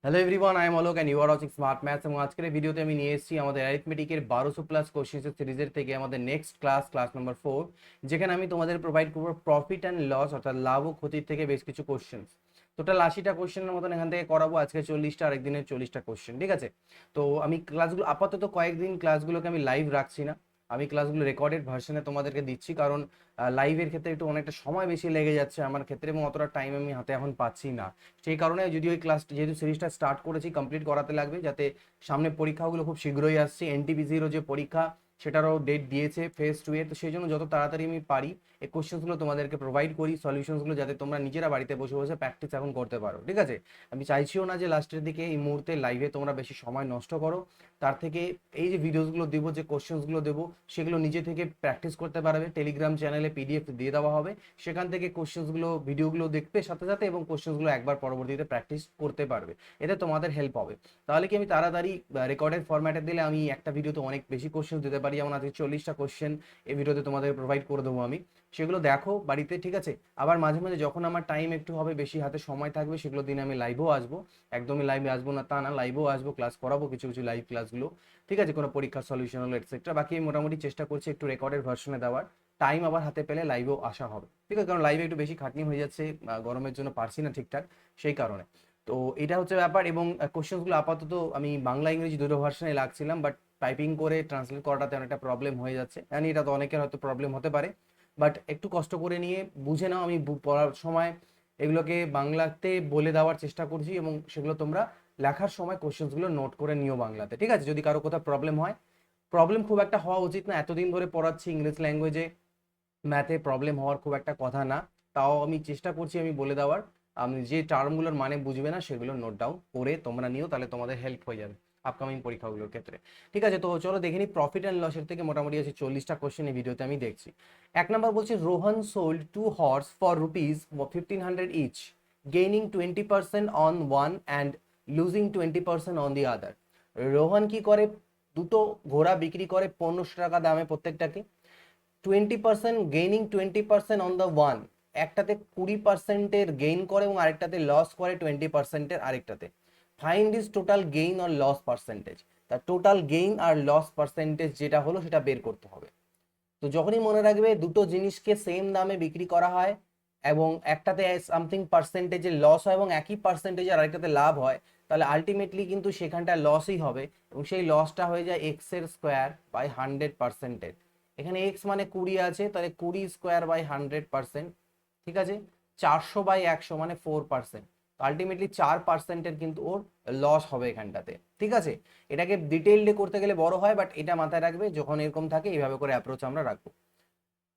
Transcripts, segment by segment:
Hello everyone, I am Alok and you are watching smart maths. এবং আজকের এই ভিডিওতে আমি নিয়ে এসেছি আমাদের অ্যারিথমেটিকের 1200+ কোশ্চেন্সের সিরিজের থেকে আমাদের নেক্সট ক্লাস নাম্বার 4, যেখানে আমি তোমাদের প্রোভাইড করবো প্রফিট অ্যান্ড লস অর্থাৎ লাভ ও ক্ষতির থেকে বেশ কিছু কোশ্চেন্স। টোটাল 80টা কোশ্চেনের মতন এখান থেকে করাবো। আজকে 40টা, আরেকদিনের 40টা কোশ্চেন, ঠিক আছে? তো আমি ক্লাসগুলো আপাতত কয়েকদিন ক্লাসগুলোকে আমি লাইভ রাখছি না, আমি ক্লাসগুলো রেকর্ডেড ভার্সনে তোমাদেরকে দিচ্ছি, কারণ লাইভের ক্ষেত্রে একটু অনেকটা সময় বেশি লেগে যাচ্ছে আমার ক্ষেত্রে এবং অতটা টাইম আমি হাতে এখন পাচ্ছি না। সেই কারণে যদি ওই ক্লাস যেহেতু সিরিজটা স্টার্ট করেছি কমপ্লিট করাতে লাগবে, যাতে সামনে পরীক্ষাগুলো খুব শীঘ্রই আসছে। এনটিপিসিরও যে পরীক্ষা সেটারও ডেট দিয়েছে ফেজ 2 এর, তো সেই জন্য যত তাড়াতাড়ি আমি পারি এই কোশ্চেন্সগুলো তোমাদেরকে প্রোভাইড করি, সলিউশনসগুলো, যাতে তোমরা নিজেরা বাড়িতে বসে বসে প্র্যাকটিস এখন করতে পারো, ঠিক আছে? আমি চাইছিও না যে লাস্টের দিকে এই মুহূর্তে লাইভে তোমরা বেশি সময় নষ্ট করো। তার থেকে এই যে ভিডিওসগুলো দেবো, যে কোশ্চেন্সগুলো দেবো, সেগুলো নিজে থেকে প্র্যাকটিস করতে পারবে। টেলিগ্রাম চ্যানেলে পিডিএফ দিয়ে দেওয়া হবে, সেখান থেকে কোশ্চেন্সগুলো ভিডিওগুলো দেখবে সাথে সাথে এবং কোশ্চেন্সগুলো একবার পরবর্তীতে প্র্যাকটিস করতে পারবে। এতে তোমাদের হেল্প হবে। তাহলে কি আমি তাড়াতাড়ি রেকর্ডের ফরম্যাটে দিলে আমি একটা ভিডিওতে অনেক বেশি কোশ্চেন দিতে পারি, যেমন আজকে 40টা কোশ্চেন এই ভিডিওতে তোমাদের প্রোভাইড করে দেবো আমি। সেগুলো দেখো বাড়িতে, ঠিক আছে? আবার মাঝে মাঝে যখন আমার টাইম একটু হবে, বেশি হাতে সময় থাকবে, সেগুলো দিনে আমি লাইভেও আসবো। একদমই লাইভে আসবো না তা না, লাইভেও আসবো, ক্লাস করাবো কিছু কিছু লাইভ ক্লাসগুলো, ঠিক আছে? কোনো পরীক্ষার সলিউশন হলো এটসেট্রা। বাকি আমি মোটামুটি চেষ্টা করছি একটু রেকর্ডের ভার্সনে দেওয়ার। টাইম আবার হাতে পেলে লাইভেও আসা হবে, ঠিক আছে? কারণ লাইভে একটু বেশি খাটনি হয়ে যাচ্ছে, গরমের জন্য পারছি না ঠিকঠাক, সেই কারণে। তো এটা হচ্ছে ব্যাপার। এবং কোশ্চেনগুলো আপাতত আমি বাংলা ইংরেজি দুটো ভার্সনে লাগছিলাম, বাট টাইপিং করে ট্রান্সলেট করাটাতে অনেকটা প্রবলেম হয়ে যাচ্ছে, জানি এটা তো অনেকের হয়তো প্রবলেম হতে পারে, বাট একটু কষ্ট করে নিয়ে বুঝে নাও। আমি পড়ার সময় এগুলোকে বাংলাতে বলে দেওয়ার চেষ্টা করছি এবং সেগুলো তোমরা লেখার সময় কোশ্চেনগুলো নোট করে নিও বাংলাতে, ঠিক আছে? যদি কারো কোথাও প্রবলেম হয়, প্রবলেম খুব একটা হওয়া উচিত না, এতদিন ধরে পড়াচ্ছি ইংলিশ ল্যাঙ্গুয়েজে, ম্যাথে প্রবলেম হওয়ার খুব একটা কথা না। তাও আমি চেষ্টা করছি আমি বলে দেওয়ার। আমি যে টার্মগুলোর মানে বুঝবে না সেগুলো নোট ডাউন করে তোমরা নিও, তাহলে তোমাদের হেল্প হয়ে যাবে আপকামিং পরীক্ষাগুলোর ক্ষেত্রে, ঠিক আছে? তো চলো দেখে নিই প্রফিট অ্যান্ড লসের থেকে মোটামুটি আছে 40টা কোশ্চেন এই ভিডিওতে আমি দেখছি। এক নাম্বার বলছি, Rohan sold 2 horse for rupees 1500 each, gaining 20% on one and losing 20% on the other. Rohan কি করে? দুটো ঘোড়া বিক্রি করে 1500 টাকা দামে প্রত্যেকটাকে, 20% গেইনিং 20% অন দ্য ওয়ান, একটাতে 20%-এর গেইন করে এবং আরেকটাতে লস করে 20%-এর আরেকটাতে। Find is total gain or loss percentage. তা টোটাল গেইন আর লস পার্সেন্টেজ যেটা হলো সেটা বের করতে হবে। তো যখনই মনে রাখবে দুটো জিনিসকে সেম দামে বিক্রি করা হয় এবং একটাতে সামথিং পার্সেন্টেজের লস হয় এবং একই পার্সেন্টেজের আরেকটাতে লাভ হয়, তাহলে আলটিমেটলি কিন্তু সেখানটা লসই হবে এবং সেই লসটা হয়ে যায় x² বাই 100%। এখানে এক্স মানে 20 আছে, তাহলে 20² বাই 100%, ঠিক আছে? 400/100 মানে 4%। আলটিমেটলি 4%-এর কিন্তু ওর লস হবে এখানটাতে, ঠিক আছে? এটাকে ডিটেইলডে করতে গেলে বড় হয়, বাট এটা মাথায় রাখবে যখন এরকম থাকে এইভাবে করে অ্যাপ্রোচ আমরা রাখবো।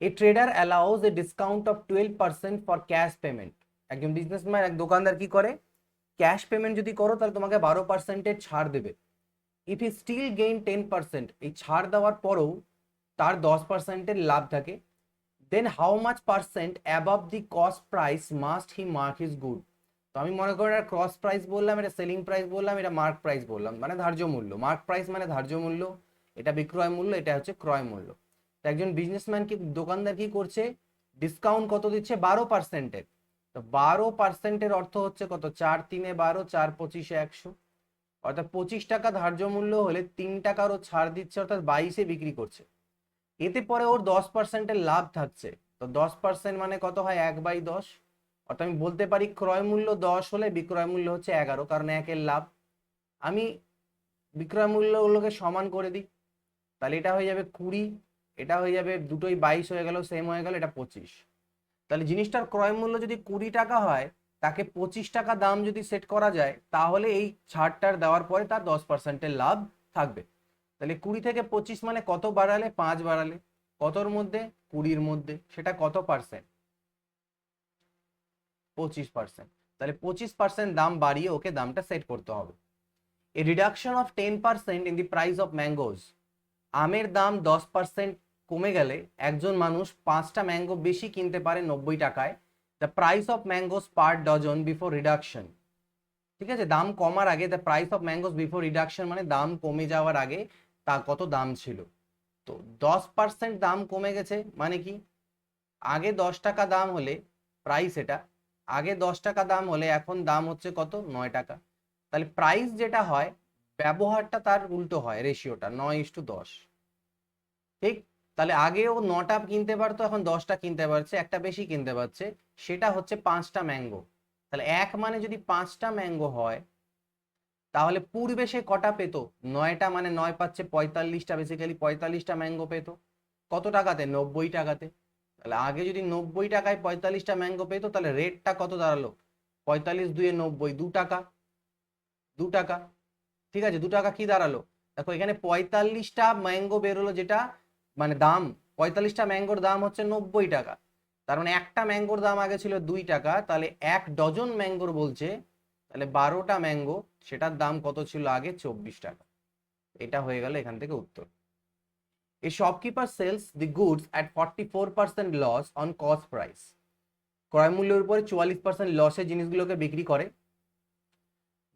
এ tedder allows A discount of 12% for cash payment. একজন বিজনেসম্যান, এক দোকানদার কি করে? ক্যাশ পেমেন্ট যদি করো তাহলে তোমাকে 12%-এর ছাড় দেবে। ইফ ই স্টিল গেইন 10%, এই ছাড় দেওয়ার পরেও তার 10%-এর লাভ থাকে, then how much percent above the cost price must he mark his good. তো আমি মনে করি এটা ক্রস প্রাইস বললাম, এটা সেলিং প্রাইস বললাম, এটা মার্ক প্রাইস বললাম, মানে ধার্য মূল্য। মার্ক প্রাইস মানে ধার্য মূল্য, এটা বিক্রয় মূল্য, এটা হচ্ছে ক্রয় মূল্য। তো একজন বিজনেসম্যান কি, দোকানদার কি করছে? ডিসকাউন্ট কত দিচ্ছে? 12%-এর। তো 12%-এর অর্থ হচ্ছে কত? 4×3=12, 4×25=100, অর্থাৎ 25 টাকা ধার্য মূল্য হলে 3 টাকারও ছাড় দিচ্ছে, অর্থাৎ 22-এ বিক্রি করছে। এতে পরে ওর 10%-এর লাভ থাকছে। তো 10% মানে কত হয়? 1/10। অর্থাৎ আমি বলতে পারি ক্রয় মূল্য 10 হলে বিক্রয় মূল্য হচ্ছে 11, কারণ 1-এর লাভ। আমি বিক্রয় মূল্যগুলোকে সমান করে দিই, তাহলে এটা হয়ে যাবে 20, এটা হয়ে যাবে, দুটোই 22 হয়ে গেল, সেম হয়ে গেল, এটা 25। তাহলে জিনিসটার ক্রয় মূল্য যদি 20 টাকা হয়, তাকে 25 টাকা দাম যদি সেট করা যায়, তাহলে এই ছাড়টার দেওয়ার পরে তার 10%-এর লাভ থাকবে। তাহলে 20 থেকে 25 মানে কত বাড়ালে? 5 বাড়ালে। কতর মধ্যে? 20-র মধ্যে। সেটা কত পার্সেন্ট? 25%। তাহলে 25% দাম বাড়িয়ে ওকে দামটা সেট করতে হবে। A reduction of 10% in the price of mangoes. আমের দাম 10% কমে গেলে একজন মানুষ 5টা ম্যাঙ্গো বেশি কিনতে পারে 90 টাকায়। The price of mangoes per dozen before reduction, ঠিক আছে? দাম কমার আগে, the price of mangoes before reduction মানে দাম কমে যাওয়ার আগে তা কত দাম ছিল। তো 10% দাম কমে গেছে মানে কি? আগে 10 টাকা দাম হলে, প্রাইস এটা, আগে 10 টাকা দাম হলে এখন দাম হচ্ছে কত? 9 টাকা। তাহলে প্রাইস যেটা হয় ব্যবহারটা তার উল্টো হয়, রেশিওটা 9:10। ঠিক, তাহলে আগে ও 9টা কিনতে পারতো, এখন 10টা কিনতে পারছে, একটা বেশি কিনতে পারছে, সেটা হচ্ছে 5টা ম্যাঙ্গো। তাহলে এক মানে যদি 5টা ম্যাঙ্গো হয়, তাহলে পূর্বে সে কটা পেত? 9টা, মানে 9 পাচ্ছে 45টা, বেসিক্যালি 45টা ম্যাঙ্গো পেত। কত টাকাতে? 90 টাকাতে। তাহলে আগে যদি 90 টাকায় 45টা ম্যাঙ্গো পেত, তাহলে রেটটা কত দাঁড়ালো? 45 দুয়ে 90, 2 টাকা। 2 টাকা, ঠিক আছে, 2 টাকা কি দাঁড়ালো? দেখো এখানে 45টা ম্যাঙ্গো বেরোলো, যেটা মানে দাম, 45টা ম্যাঙ্গোর দাম হচ্ছে 90 টাকা। তার মানে একটা ম্যাঙ্গোর দাম আগে ছিল 2 টাকা, তাহলে 1 ডজন ম্যাঙ্গোর বলছে, তাহলে 12টা ম্যাঙ্গো, সেটার দাম কত ছিল আগে? 24 টাকা। এটা হয়ে গেল এখান থেকে উত্তর। A shopkeeper sells the goods at 44% loss on cost price. ক্রয় মূল্যের উপরে 44% লসে জিনিসগুলোকে বিক্রি করে,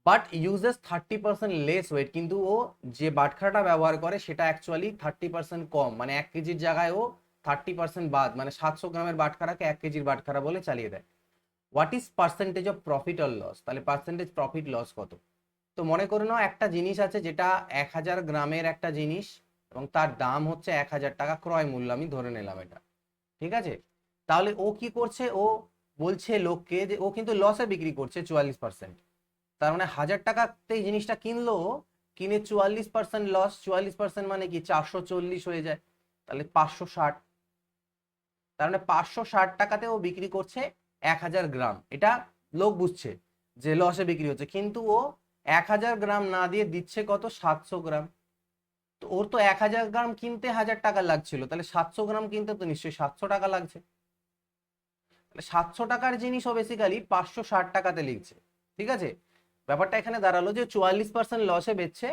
বাট ইউজেস 30% লেস ওয়েট, কিন্তু ও যে বাটখারাটা ব্যবহার করে সেটা অ্যাকচুয়ালি 30% কম, মানে 1 কেজির জায়গায় ও 30% বাদ, মানে 700 গ্রামের বাটখারাকে 1 কেজির বাটখারা বলে চালিয়ে দেয়। What is percentage of profit or loss? তাহলে পার্সেন্টেজ প্রফিট লস কত? তো মনে করে নাও একটা জিনিস আছে যেটা 1000 গ্রামের একটা জিনিস, এবং তার দাম হচ্ছে 1000 টাকা, ক্রয় মূল্য আমি ধরে নিলাম এটা, ঠিক আছে। তাহলে ও কি করছে? ও বলছে লোককে যে ও কিন্তু লসে বিক্রি করছে 44%। তার মানে 1000 টাকাতে এই জিনিসটা কিনলো, কিনে 44% লস। 44% মানে কি? 440 হয়ে যায়, তাহলে 560। তার মানে 560 টাকাতে ও বিক্রি করছে 1000 গ্রাম। এটা লোক বুঝছে যে লসে বিক্রি হচ্ছে, কিন্তু ও 1000 গ্রাম না দিয়ে দিচ্ছে কত? 700 গ্রাম। তো ওর তো 1000 গ্রাম কিনতে 1000 টাকা লাগছিল, তাহলে 700 গ্রাম কিনতে তো নিশ্চয়ই 700 টাকা লাগছে। তাহলে 700 টাকার জিনিস ও বেসিক্যালি 560 টাকাতে লিখছে, ঠিক আছে। ব্যাপারটা এখানে দাঁড়ালো যে 44% লসে বেচছে,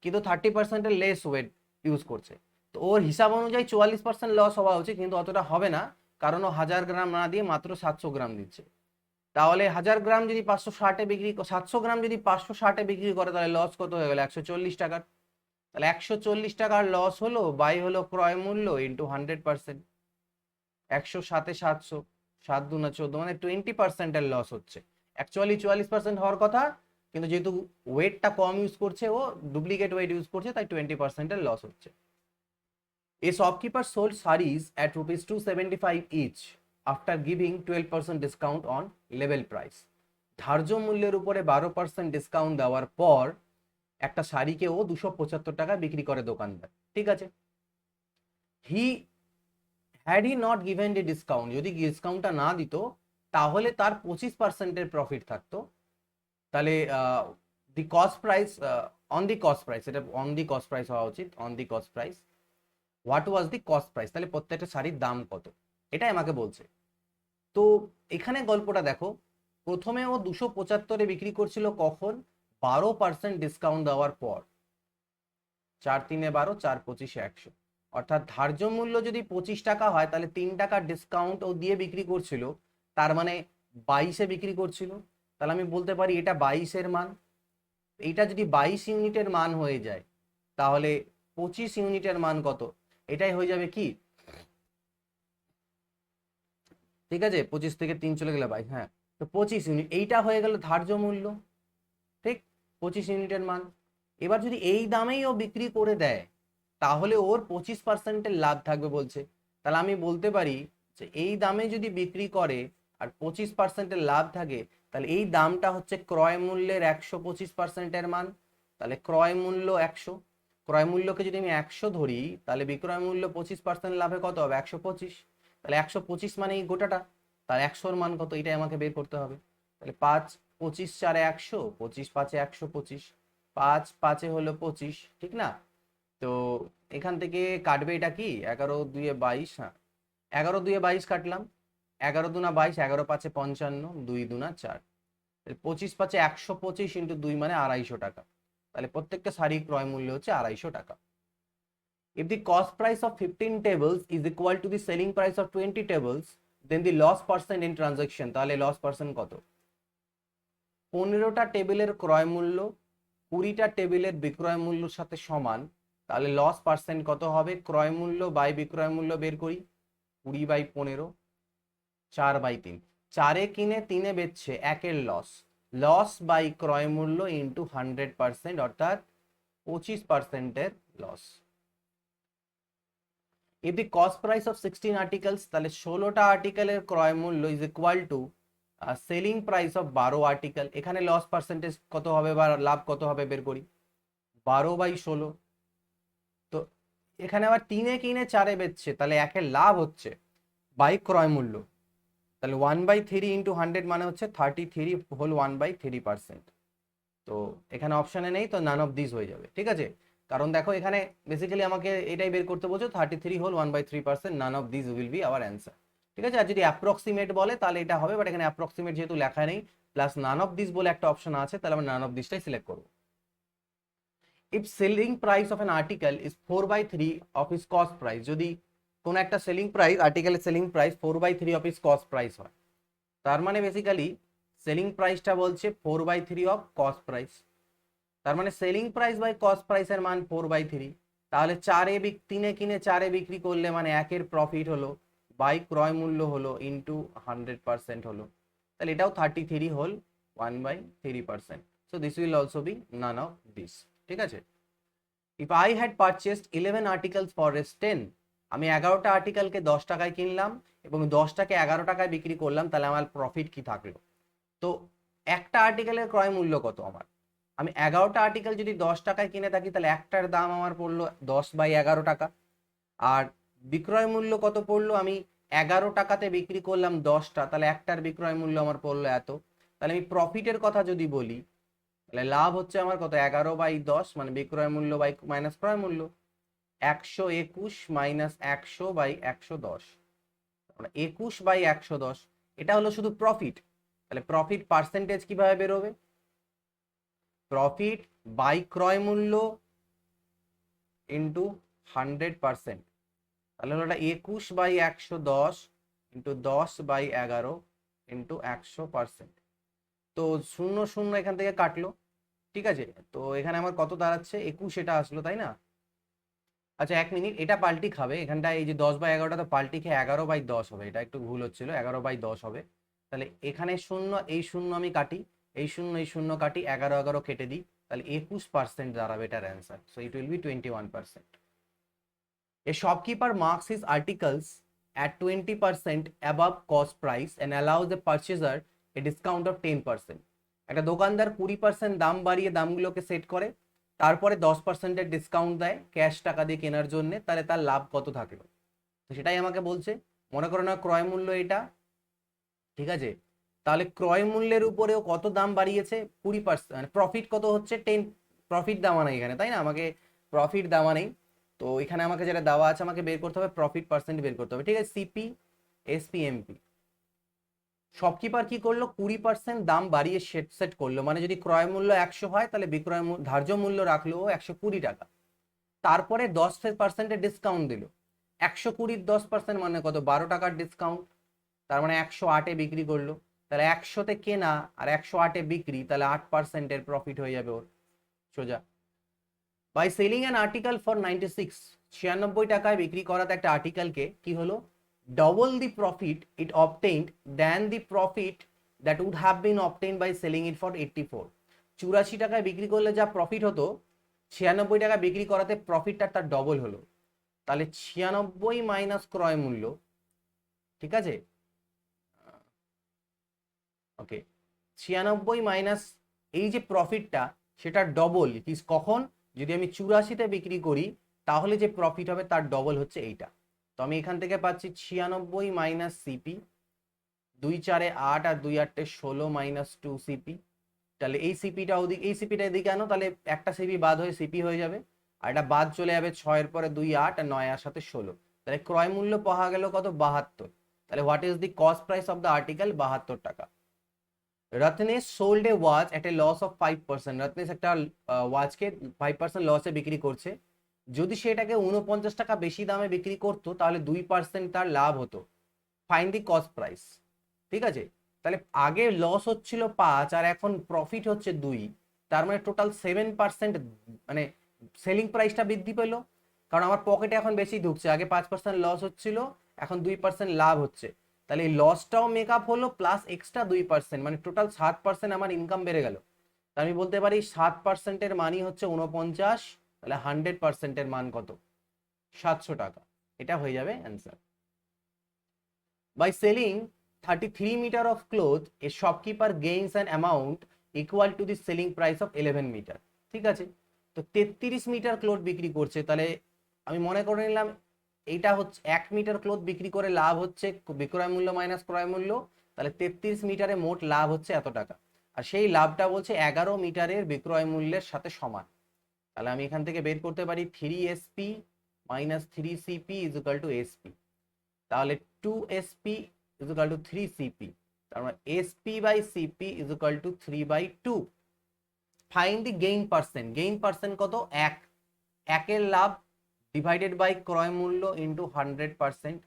কিন্তু 30%-এর লেস ওয়েট ইউজ করছে। তো ওর হিসাব অনুযায়ী 44% লস হওয়া উচিত, কিন্তু অতটা হবে না, কারণ ও 1000 গ্রাম না দিয়ে মাত্র 700 গ্রাম দিচ্ছে। তাহলে 1000 গ্রাম যদি 560-এ বিক্রি, 700 গ্রাম যদি 560-এ বিক্রি করে, তাহলে লস কত হয়ে গেল? 140 টাকার। তাহলে 140 টাকার লস হলো, বাই হলো ক্রয় মূল্য ইন্টু 100%। 100 7-এ 700, 7 × 2 = 14, মানে 20%-এর লস হচ্ছে। অ্যাকচুয়ালি 44% হওয়ার কথা, কিন্তু যেহেতু ওয়েটটা কম ইউজ করছে, ও ডুপ্লিকেট ওয়েট ইউজ করছে, তাই 20%-এর লস হচ্ছে। A shopkeeper sold sarees at rupees 275 each after giving 12% discount on label price. ধার্য মূল্যের উপরে 12% ডিসকাউন্ট দেওয়ার পর একটা শাড়িকে ও 275 টাকা বিক্রি করে দোকানদার, ঠিক আছে। He had he not given D discount, যদি ডিসকাউন্টটা না দিত, তাহলে তার 25%-এর প্রফিট থাকতো। তাহলে দি cost price, on the cost price, এটা অন দি কস্ট প্রাইস হওয়া উচিত, on the cost price. What was the cost price? তাহলে প্রত্যেকটা শাড়ির দাম কত, এটাই আমাকে বলছে। তো এখানে গল্পটা দেখো, প্রথমে ও 275-এ বিক্রি করছিল, কখন? 12% ডিসকাউন্ট দেওয়ার পর। 4×3 = 12, 4×25 = 100। অর্থাৎ ধার্য মূল্য যদি 25 টাকা হয়, তাহলে 3 টাকা ডিসকাউন্ট ও দিয়ে বিক্রি করছিল, তার মানে 22-এ বিক্রি করছিল। তাহলে আমি বলতে পারি এটা 22-এর মান। এইটা যদি 22 ইউনিটের মান হয়ে যায়, তাহলে 25 ইউনিটের মান কত? এটাই হয়ে যাবে কি, ঠিক আছে, 25 থেকে 3 চলে গেলে 22, হ্যাঁ। তো 25 ইউনিট, এইটা হয়ে গেল ধার্য মূল্য, ঠিক, 25 ইউনিটের মান। এবার যদি এই দামেই ও বিক্রি করে দেয়, তাহলে ওর 25%-এর লাভ থাকবে বলছে। তাহলে আমি বলতে পারি যে এই দামে যদি বিক্রি করে আর 25%-এর লাভ থাকে, তাহলে এই দামটা হচ্ছে ক্রয় মূল্যের 125%-এর মান। তাহলে ক্রয় মূল্য 100, ক্রয় মূল্যকে যদি আমি 100 ধরি, তাহলে বিক্রয় মূল্য 25% লাভে কত হবে? 125। তাহলে 125 মানে এই গোটাটা, তার 100-র মান কত? এটাই আমাকে বের করতে হবে। তাহলে 5 25 4-এ 100, 25 5-এ 125, 5 5-এ হলো 25, ঠিক না? তো এখান থেকে কাটবে এটা কি, 11 2-এ 22, হ্যাঁ, 11 2-এ 22 কাটলাম, 11 2 22, 11 5-এ 55, 2 2 4, 25 5-এ 125 ইন্টু 2 মানে 250 টাকা। তাহলে প্রত্যেকটা শাড়ির ক্রয় মূল্য হচ্ছে 250 টাকা। If the cost price of 15 tables is equal to the selling price of 20 tables, then the loss percent in transaction, তাহলে loss percent কত? 15টা টেবিলের ক্রয় মূল্য 20টা টেবিলের বিক্রয় মূল্যের সাথে সমান, তাহলে লস পার্সেন্ট কত হবে? ক্রয় মূল্য বাই বিক্রয় মূল্য বের করি, 20/15, 4/3। 4-এ কিনে 3-এ বেচছে, 1-এর লস। লস বাই ক্রয় মূল্য ইন্টু 100%, অর্থাৎ 25%-এর loss. If the cost price of 16 articles, তাহলে 16টা আর্টিকেলের ক্রয় মূল্য is equal to selling price of 12 article. এখানে লস পার্সেন্টেজ কত হবে বা লাভ কত হবে বের করি, 12/16। তো এখানে আবার 3-এ কিনে 4-এ বেচছে, তাহলে একের লাভ হচ্ছে বাই ক্রয় মূল্য, তাহলে 1/3 ইন্টু 100 মানে হচ্ছে 33 হোল 1/3%। তো এখানে অপশানে নেই, তো নান অফ দিস হয়ে যাবে, ঠিক আছে। কারণ দেখো এখানে বেসিক্যালি আমাকে এটাই বের করতে বলছো, 33 whole 1/3%, none of this will be our answer, ঠিক আছে। আর যদি অ্যাপ্রক্সিমেট বলে তাহলে এটা হবে, বাট এখানে অ্যাপ্রক্সিমেট যেহেতু লেখা নেই প্লাস নান অফ দিস বলে একটা অপশন আছে, তাহলে আমরা নান অফ দিসটাই সিলেক্ট করবো। If selling price of an article is 4/3 of its cost price, যদি কোন একটা সেলিং প্রাইস, আর্টিকেলের selling price 4/3 of its cost price হয়, তার মানে বেসিক্যালি সেলিং প্রাইসটা বলছে 4/3 অফ কস্ট প্রাইস, তার মানে সেলিং প্রাইস বাই কস্ট প্রাইসের মান 4/3। তাহলে 3-এ কিনে 4-এ বিক্রি করলে মানে একের প্রফিট হলো বাই ক্রয় মূল্য হলো ইন্টু 100% হলো, তাহলে এটাও 33 whole 1/3%। So this will also be none of this, ঠিক আছে। If I had purchased 11 articles for Rs 10, আমি 11টা আর্টিকেলকে 10 টাকায় কিনলাম এবং 10টাকে 11 টাকায় বিক্রি করলাম, তাহলে আমার প্রফিট কি থাকলো। তো একটা আর্টিকেলের ক্রয় মূল্য কত আমার, আমি 11টা আর্টিকেল যদি 10 টাকায় কিনে থাকি তাহলে একটার দাম আমার পড়লো 10/11 টাকা, আর বিক্রয় মূল্য কত পড়লো, আমি 11 টাকাতে বিক্রি করলাম 10টা, তাহলে একটার বিক্রয় মূল্য আমার পড়লো এত। তাহলে আমি প্রফিটের কথা যদি বলি, তাহলে লাভ হচ্ছে আমার কত, 11/10, মানে বিক্রয় মূল্য বাই মাইনাস ক্রয় মূল্য, 121 মাইনাস 100/110, 21/110। এটা হলো শুধু প্রফিট। তাহলে প্রফিট পার্সেন্টেজ কিভাবে বেরোবে, প্রফিট বাই ক্রয় মূল্য ইন্টু 100%, তাহলে হলো এটা 21/110 ইন্টু 10/11 ইন্টু 100%। তো 0 0 এখান থেকে কাটলো, ঠিক আছে। তো এখানে আমার কত দাঁড়াচ্ছে, 21 এটা আসলো, তাই না। আচ্ছা 1 মিনিট, এটা পাল্টি খাবে এখানটায়, এই যে 10/11টা তো পাল্টি খেয়ে 11/10 হবে, এটা একটু ভুল হচ্ছিল, 11/10 হবে। তাহলে এখানে শূন্য, এই শূন্য আমি কাটি, এই শূন্য এই শূন্য কাটি, 11 কেটে দিই, তাহলে 21% দাঁড়াবে এটার answer. So it will be 21%। A shopkeeper marks his articles at 20% above cost price and allows the purchaser a discount of 10%. একটা দোকানদার 20% দাম বাড়িয়ে দামগুলোকে সেট করে, তারপরে 10%-এর ডিসকাউন্ট দেয় ক্যাশ টাকা দিয়ে কেনার জন্য, তাহলে তার লাভ কত থাকলো। তো সেটাই আমাকে বলছে, মনে করো না ক্রয় মূল্য এটা, ঠিক আছে। তাহলে ক্রয় মূল্যের উপরেও কত দাম বাড়িয়েছে, 20%, মানে প্রফিট কত হচ্ছে 10, প্রফিট দেওয়া নেই এখানে, তাই না, আমাকে প্রফিট দেওয়া নেই। তো এখানে আমাকে যেটা দেওয়া আছে আমাকে বের করতে হবে প্রফিট পার্সেন্ট বের করতে হবে, ঠিক আছে। সিপি এসপি এমপি, শপকিপার কি করলো, 20% দাম বাড়িয়ে সেট করলো, মানে যদি ক্রয় মূল্য 100 হয় তাহলে বিক্রয় ধার্য মূল্য রাখলো 120 টাকা, তারপরে 10%-এর ডিসকাউন্ট দিল, 120-র 10% মানে কত, 12 টাকার ডিসকাউন্ট, তার মানে 108-এ বিক্রি করলো। তাহলে 100-তে কেনা আর 108-এ বিক্রি, তাহলে 8%-এর প্রফিট হয়ে যাবে ওর, সোজা। By selling an article for 96 টাকায় বিক্রি করাতে একটা আর্টিকেলকে কি হলো, double the profit it obtained than the profit that would have been obtained by selling it for 84। 84 টাকায় বিক্রি করলে যা প্রফিট হতো, 96 টাকায় বিক্রি করাতে প্রফিটটা তার ডবল হলো। তাহলে 96 মাইনাস ক্রয় মূল্য, ঠিক আছে, ওকে, 96 মাইনাস এই যে প্রফিটটা, সেটা ডবল কখন, যদি আমি 84-তে বিক্রি করি তাহলে যে প্রফিট হবে তার ডবল হচ্ছে এইটা। তো আমি এখান থেকে পাচ্ছি 96 মাইনাস সিপি, 2 4 8 আর 2 8 16 মাইনাস 2 সিপি। তাহলে এই সিপিটা ওদিকে, এই সিপিটা এদিকে আনো, তাহলে একটা সিপি বাদ হয়ে সিপি হয়ে যাবে, আর এটা বাদ চলে যাবে, 6-এর পরে 2 8 আর 9 আর সাথে 16, তাহলে ক্রয় মূল্য পাওয়া গেল কত, 72। তাহলে what is the cost price of the article, 72 টাকা। Ratnesh sold a watch at a loss of 5%, Ratnesh একটা ওয়াচকে 5% লসে বিক্রি করছে, যদি সেটাকে 49 টাকা বেশি দামে বিক্রি করতো তাহলে 2% তার লাভ হতো। ফাইন্ড দি কস্ট প্রাইস, ঠিক আছে। তাহলে আগে লস হচ্ছিল 5 আর এখন প্রফিট হচ্ছে 2, তার মানে টোটাল 7%, মানে সেলিং প্রাইসটা বৃদ্ধি পেলো, কারণ আমার পকেটে এখন বেশি ঢুকছে, আগে 5% লস হচ্ছিল, এখন 2% লাভ হচ্ছে, তাহলে এই লসটাও মেকআপ হলো প্লাস এক্সট্রা 2%, মানে টোটাল 7% আমার ইনকাম বেড়ে গেল। তা আমি বলতে পারি 7%-এর মানই হচ্ছে 49, তাহলে 100%-এর মান কত? 700 টাকা। এটা হয়ে যাবে answer. By selling 33 metre of cloth a shopkeeper gains an amount equal to the selling price of 11 metre. ঠিক আছে, তো 33 মিটার ক্লোথ বিক্রি করছে, তাহলে আমি মনে করে নিলাম এইটা হচ্ছে 1 মিটার ক্লোথ বিক্রি করে লাভ হচ্ছে বিক্রয় মূল্য মাইনাস ক্রয় মূল্য, তাহলে 33 মিটারে মোট লাভ হচ্ছে এত টাকা, আর সেই লাভটা বলছে 11 মিটারের বিক্রয় মূল্যের সাথে সমান। তাহলে আমি এখান থেকে বের করতে পারি 3SP minus 3CP is equal two SP। তাহলে 2SP is equal two 3CP, তার মানে SP by CP is equal to 3/2। Find the gain percent. Gain percent কত? 1। একের লাভ ডিভাইডেড বাই ক্রয় মূল্য ইন্টু 100%,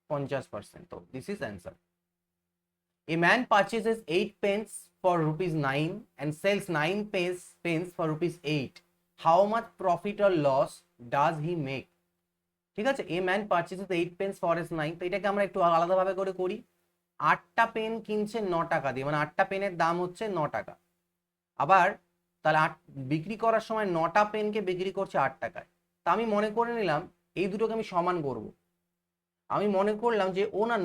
50%। তো this is answer. A man purchases 8 pence for ₹9 and sells 9 pence for ₹8. How much profit or loss does he make? ঠিক আছে, A man purchases 8 pence for ₹9, তো এটাকে আমরা একটু আলাদাভাবে করে করি। 8টা পেন কিনছে 9 টাকা দিয়ে, মানে 8টা পেনের দাম হচ্ছে 9 টাকা। আবার তাহলে বিক্রি করার সময় 9টা পেনকে বিক্রি করছে 8 টাকায়। তা আমি মনে করে নিলাম এই দুটোকে আমি সমান করব। আমি মনে করলাম যে ও না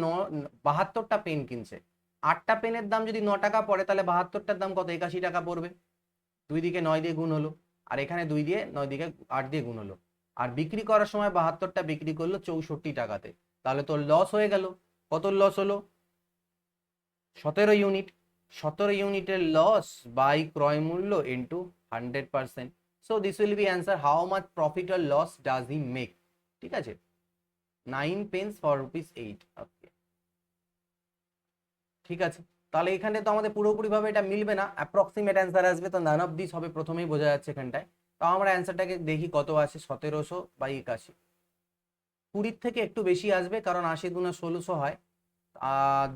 72টা পেন কিনছে, 8টা পেনের দাম যদি 9 টাকা পড়ে তাহলে 72টার দাম কত? 81 টাকা পড়বে। দুই দিকে 9 দিয়ে গুণ হলো, আর এখানে 2 দিয়ে 9 দিকে 8 দিয়ে গুণ হলো, আর বিক্রি করার সময় 72টা বিক্রি করলো 64 টাকাতে। তাহলে তোর লস হয়ে গেল। কত লস হলো? 17 ইউনিট। 17 ইউনিটের লস বাই ক্রয় মূল্য into 100%। So this will be answer. How much profit or loss does he make? ঠিক আছে, 9 pence for ₹8। ওকে, ঠিক আছে। তাহলে এখানে তো আমাদের পুরোপুরিভাবে এটা মিলবে না, অ্যাপ্রক্সিমেট অ্যান্সার আসবে, তো নান অফ দিস হবে প্রথমেই বোঝা যাচ্ছে এখানটায়। তাও আমরা অ্যান্সারটাকে দেখি কত আসে। 1700/81, 20 থেকে একটু বেশি আসবে, কারণ 80 দুনা 1600 হয়।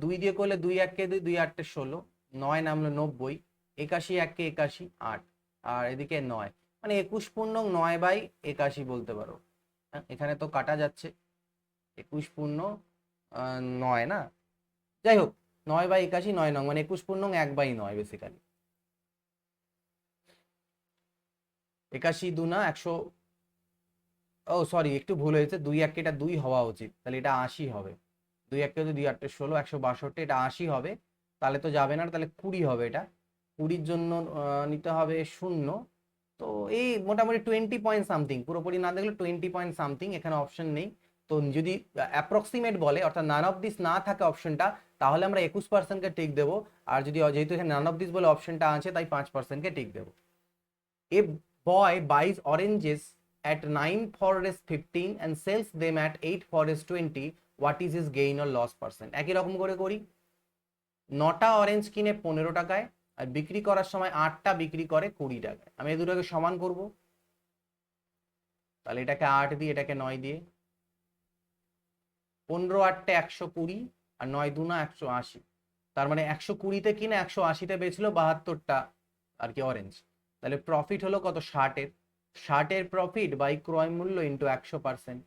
2 দিয়ে করলে 2 1 2, 2 8 16, 9 নামলো 90, 81 1 81, 8, আর এদিকে 9, মানে 21 পূর্ণ 9/81 বলতে পারো। এখানে তো কাটা যাচ্ছে, 21 পূর্ণ 9 না, যাই হোক 9/81, 9 নং মানে 21 পূর্ণ 1/9 বেসিক্যালি। 81 দুনা 100, ও সরি একটু ভুল হয়েছে, 2 1 এটা 2 হওয়া উচিত, তাহলে এটা 80 হবে। 2 1 2, 2 8 16, 162, এটা 80 হবে। তাহলে তো যাবে না, তাহলে 20 হবে। এটা 20-র জন্য নিতে হবে 0। তো এই মোটামুটি 20 পয়েন্ট সামথিং, পুরোপুরি না দেখলে 20 পয়েন্ট সামথিং, এখানে অপশন নেই। তো যদি অ্যাপ্রক্সিমেট বলে, অর্থাৎ নান অফ দিস না থাকে অপশনটা, তাহলে আমরা 21%-কে টিক দেবো। আর যদি যেহেতু এখানে নান অফ দিস বলে অপশনটা আছে, তাই 5%-কে টিক দেবো। এ বয় buys oranges at 9 for ₹15 and sells them at 8 for ₹20. What is his gain or loss percent? একই রকম করে করি। 9টা অরেঞ্জ কিনে 15 টাকায়, আর বিক্রি করার সময় 8টা বিক্রি করে 20 টাকায়। আমি এই দুটোকে সমান করব, তাহলে এটাকে 8 দিয়ে, এটাকে 9 দিয়ে। 15 8 120, আর 9 দুনা 180, তার মানে 120-তে কিনে 180-তে বেচলো 72টা আর কি অরেঞ্জ। তাহলে প্রফিট হলো কত? 60-এর। 60-এর প্রফিট বাই ক্রয় মূল্য ইন্টু 100%,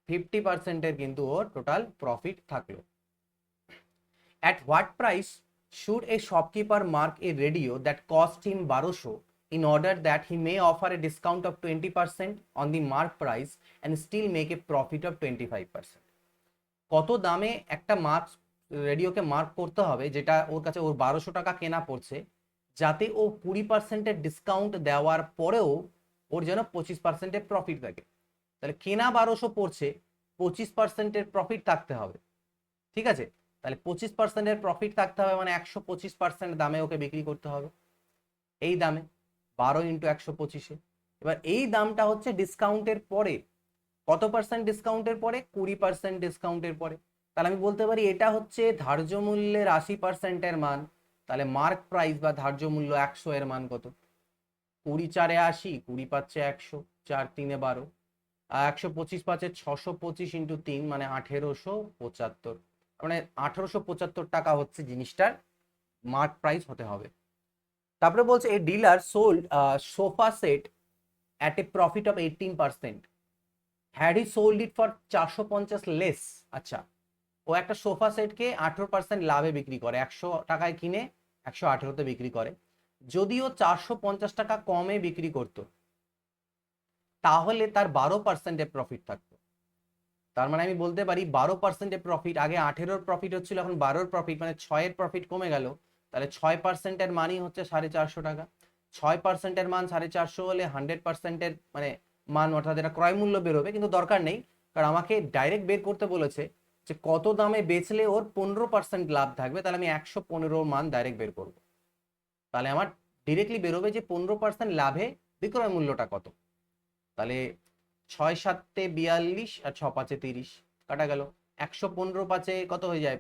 50%-এর কিন্তু ওর টোটাল প্রফিট থাকলো। At what price should a shopkeeper mark a radio that cost him 1200 in order that he may offer a discount of 20% on the mark price and still make a profit of 25%? কত দামে একটা রেডিওকে mark করতে হবে যেটা ওর কাছে ওর 1200 টাকা কেনা পড়ছে, যাতে ও 20%-এর ডিসকাউন্ট দেওয়ার পরেও ওর যেন 25%-এর প্রফিট থাকে। তাহলে কেনা 1200 পড়ছে, 25%-এর প্রফিট থাকতে হবে। ঠিক আছে, তাহলে 25%-এর প্রফিট থাকতে হবে, মানে 125% দামে ওকে বিক্রি করতে হবে। এই দামে 12 × 125-এ। এবার এই দামটা হচ্ছে ডিসকাউন্টের পরে। কত পার্সেন্ট ডিসকাউন্টের পরে? 20% ডিসকাউন্টের পরে। তাহলে আমি বলতে পারি এটা হচ্ছে ধার্য মূল্যের 80%-এর মান। তাহলে মার্ক প্রাইস বা ধার্য মূল্য 100 এর মান কত? 20 4 80, 20 5 100, 4 3 12, 125 5 625 × 3 মানে 1875, মানে 1875 টাকা হচ্ছে জিনিসটার মার্ক প্রাইস হতে হবে। তারপরে বলছে এই dealer sold sofa set at a profit of 18%. Had he sold it for 450 less. আচ্ছা, ও একটা সোফা সেটকে 18% লাভে বিক্রি করে, 100 টাকায় কিনে 118তে বিক্রি করে। যদিও 450 টাকা কমে বিক্রি করতো, তাহলে তার 12% প্রফিট থাকতো। তার মানে আমি বলতে পারি 12% প্রফিট, আগে 18-র প্রফিট হচ্ছিল, এখন 12-র প্রফিট, মানে 6-এর প্রফিট কমে গেল। তাহলে 6%-এর মানই হচ্ছে 450 টাকা। 6%-এর মান 450 হলে 100%-এর মানে মান, অর্থাৎ এটা ক্রয় মূল্য বেরোবে, কিন্তু দরকার নেই, কারণ আমাকে ডাইরেক্ট বের করতে বলেছে যে কত দামে বেচলে ওর 15% লাভ থাকবে। তাহলে আমি 115 মান ডাইরেক্ট বের করবো। তাহলে আমার ডিরেক্টলি বেরোবে যে 15% লাভে বিক্রয় মূল্যটা কত। তাহলে 6 7 42 আর 6 5 30, কাটা গেল। 115 5 কত হয়ে যায়,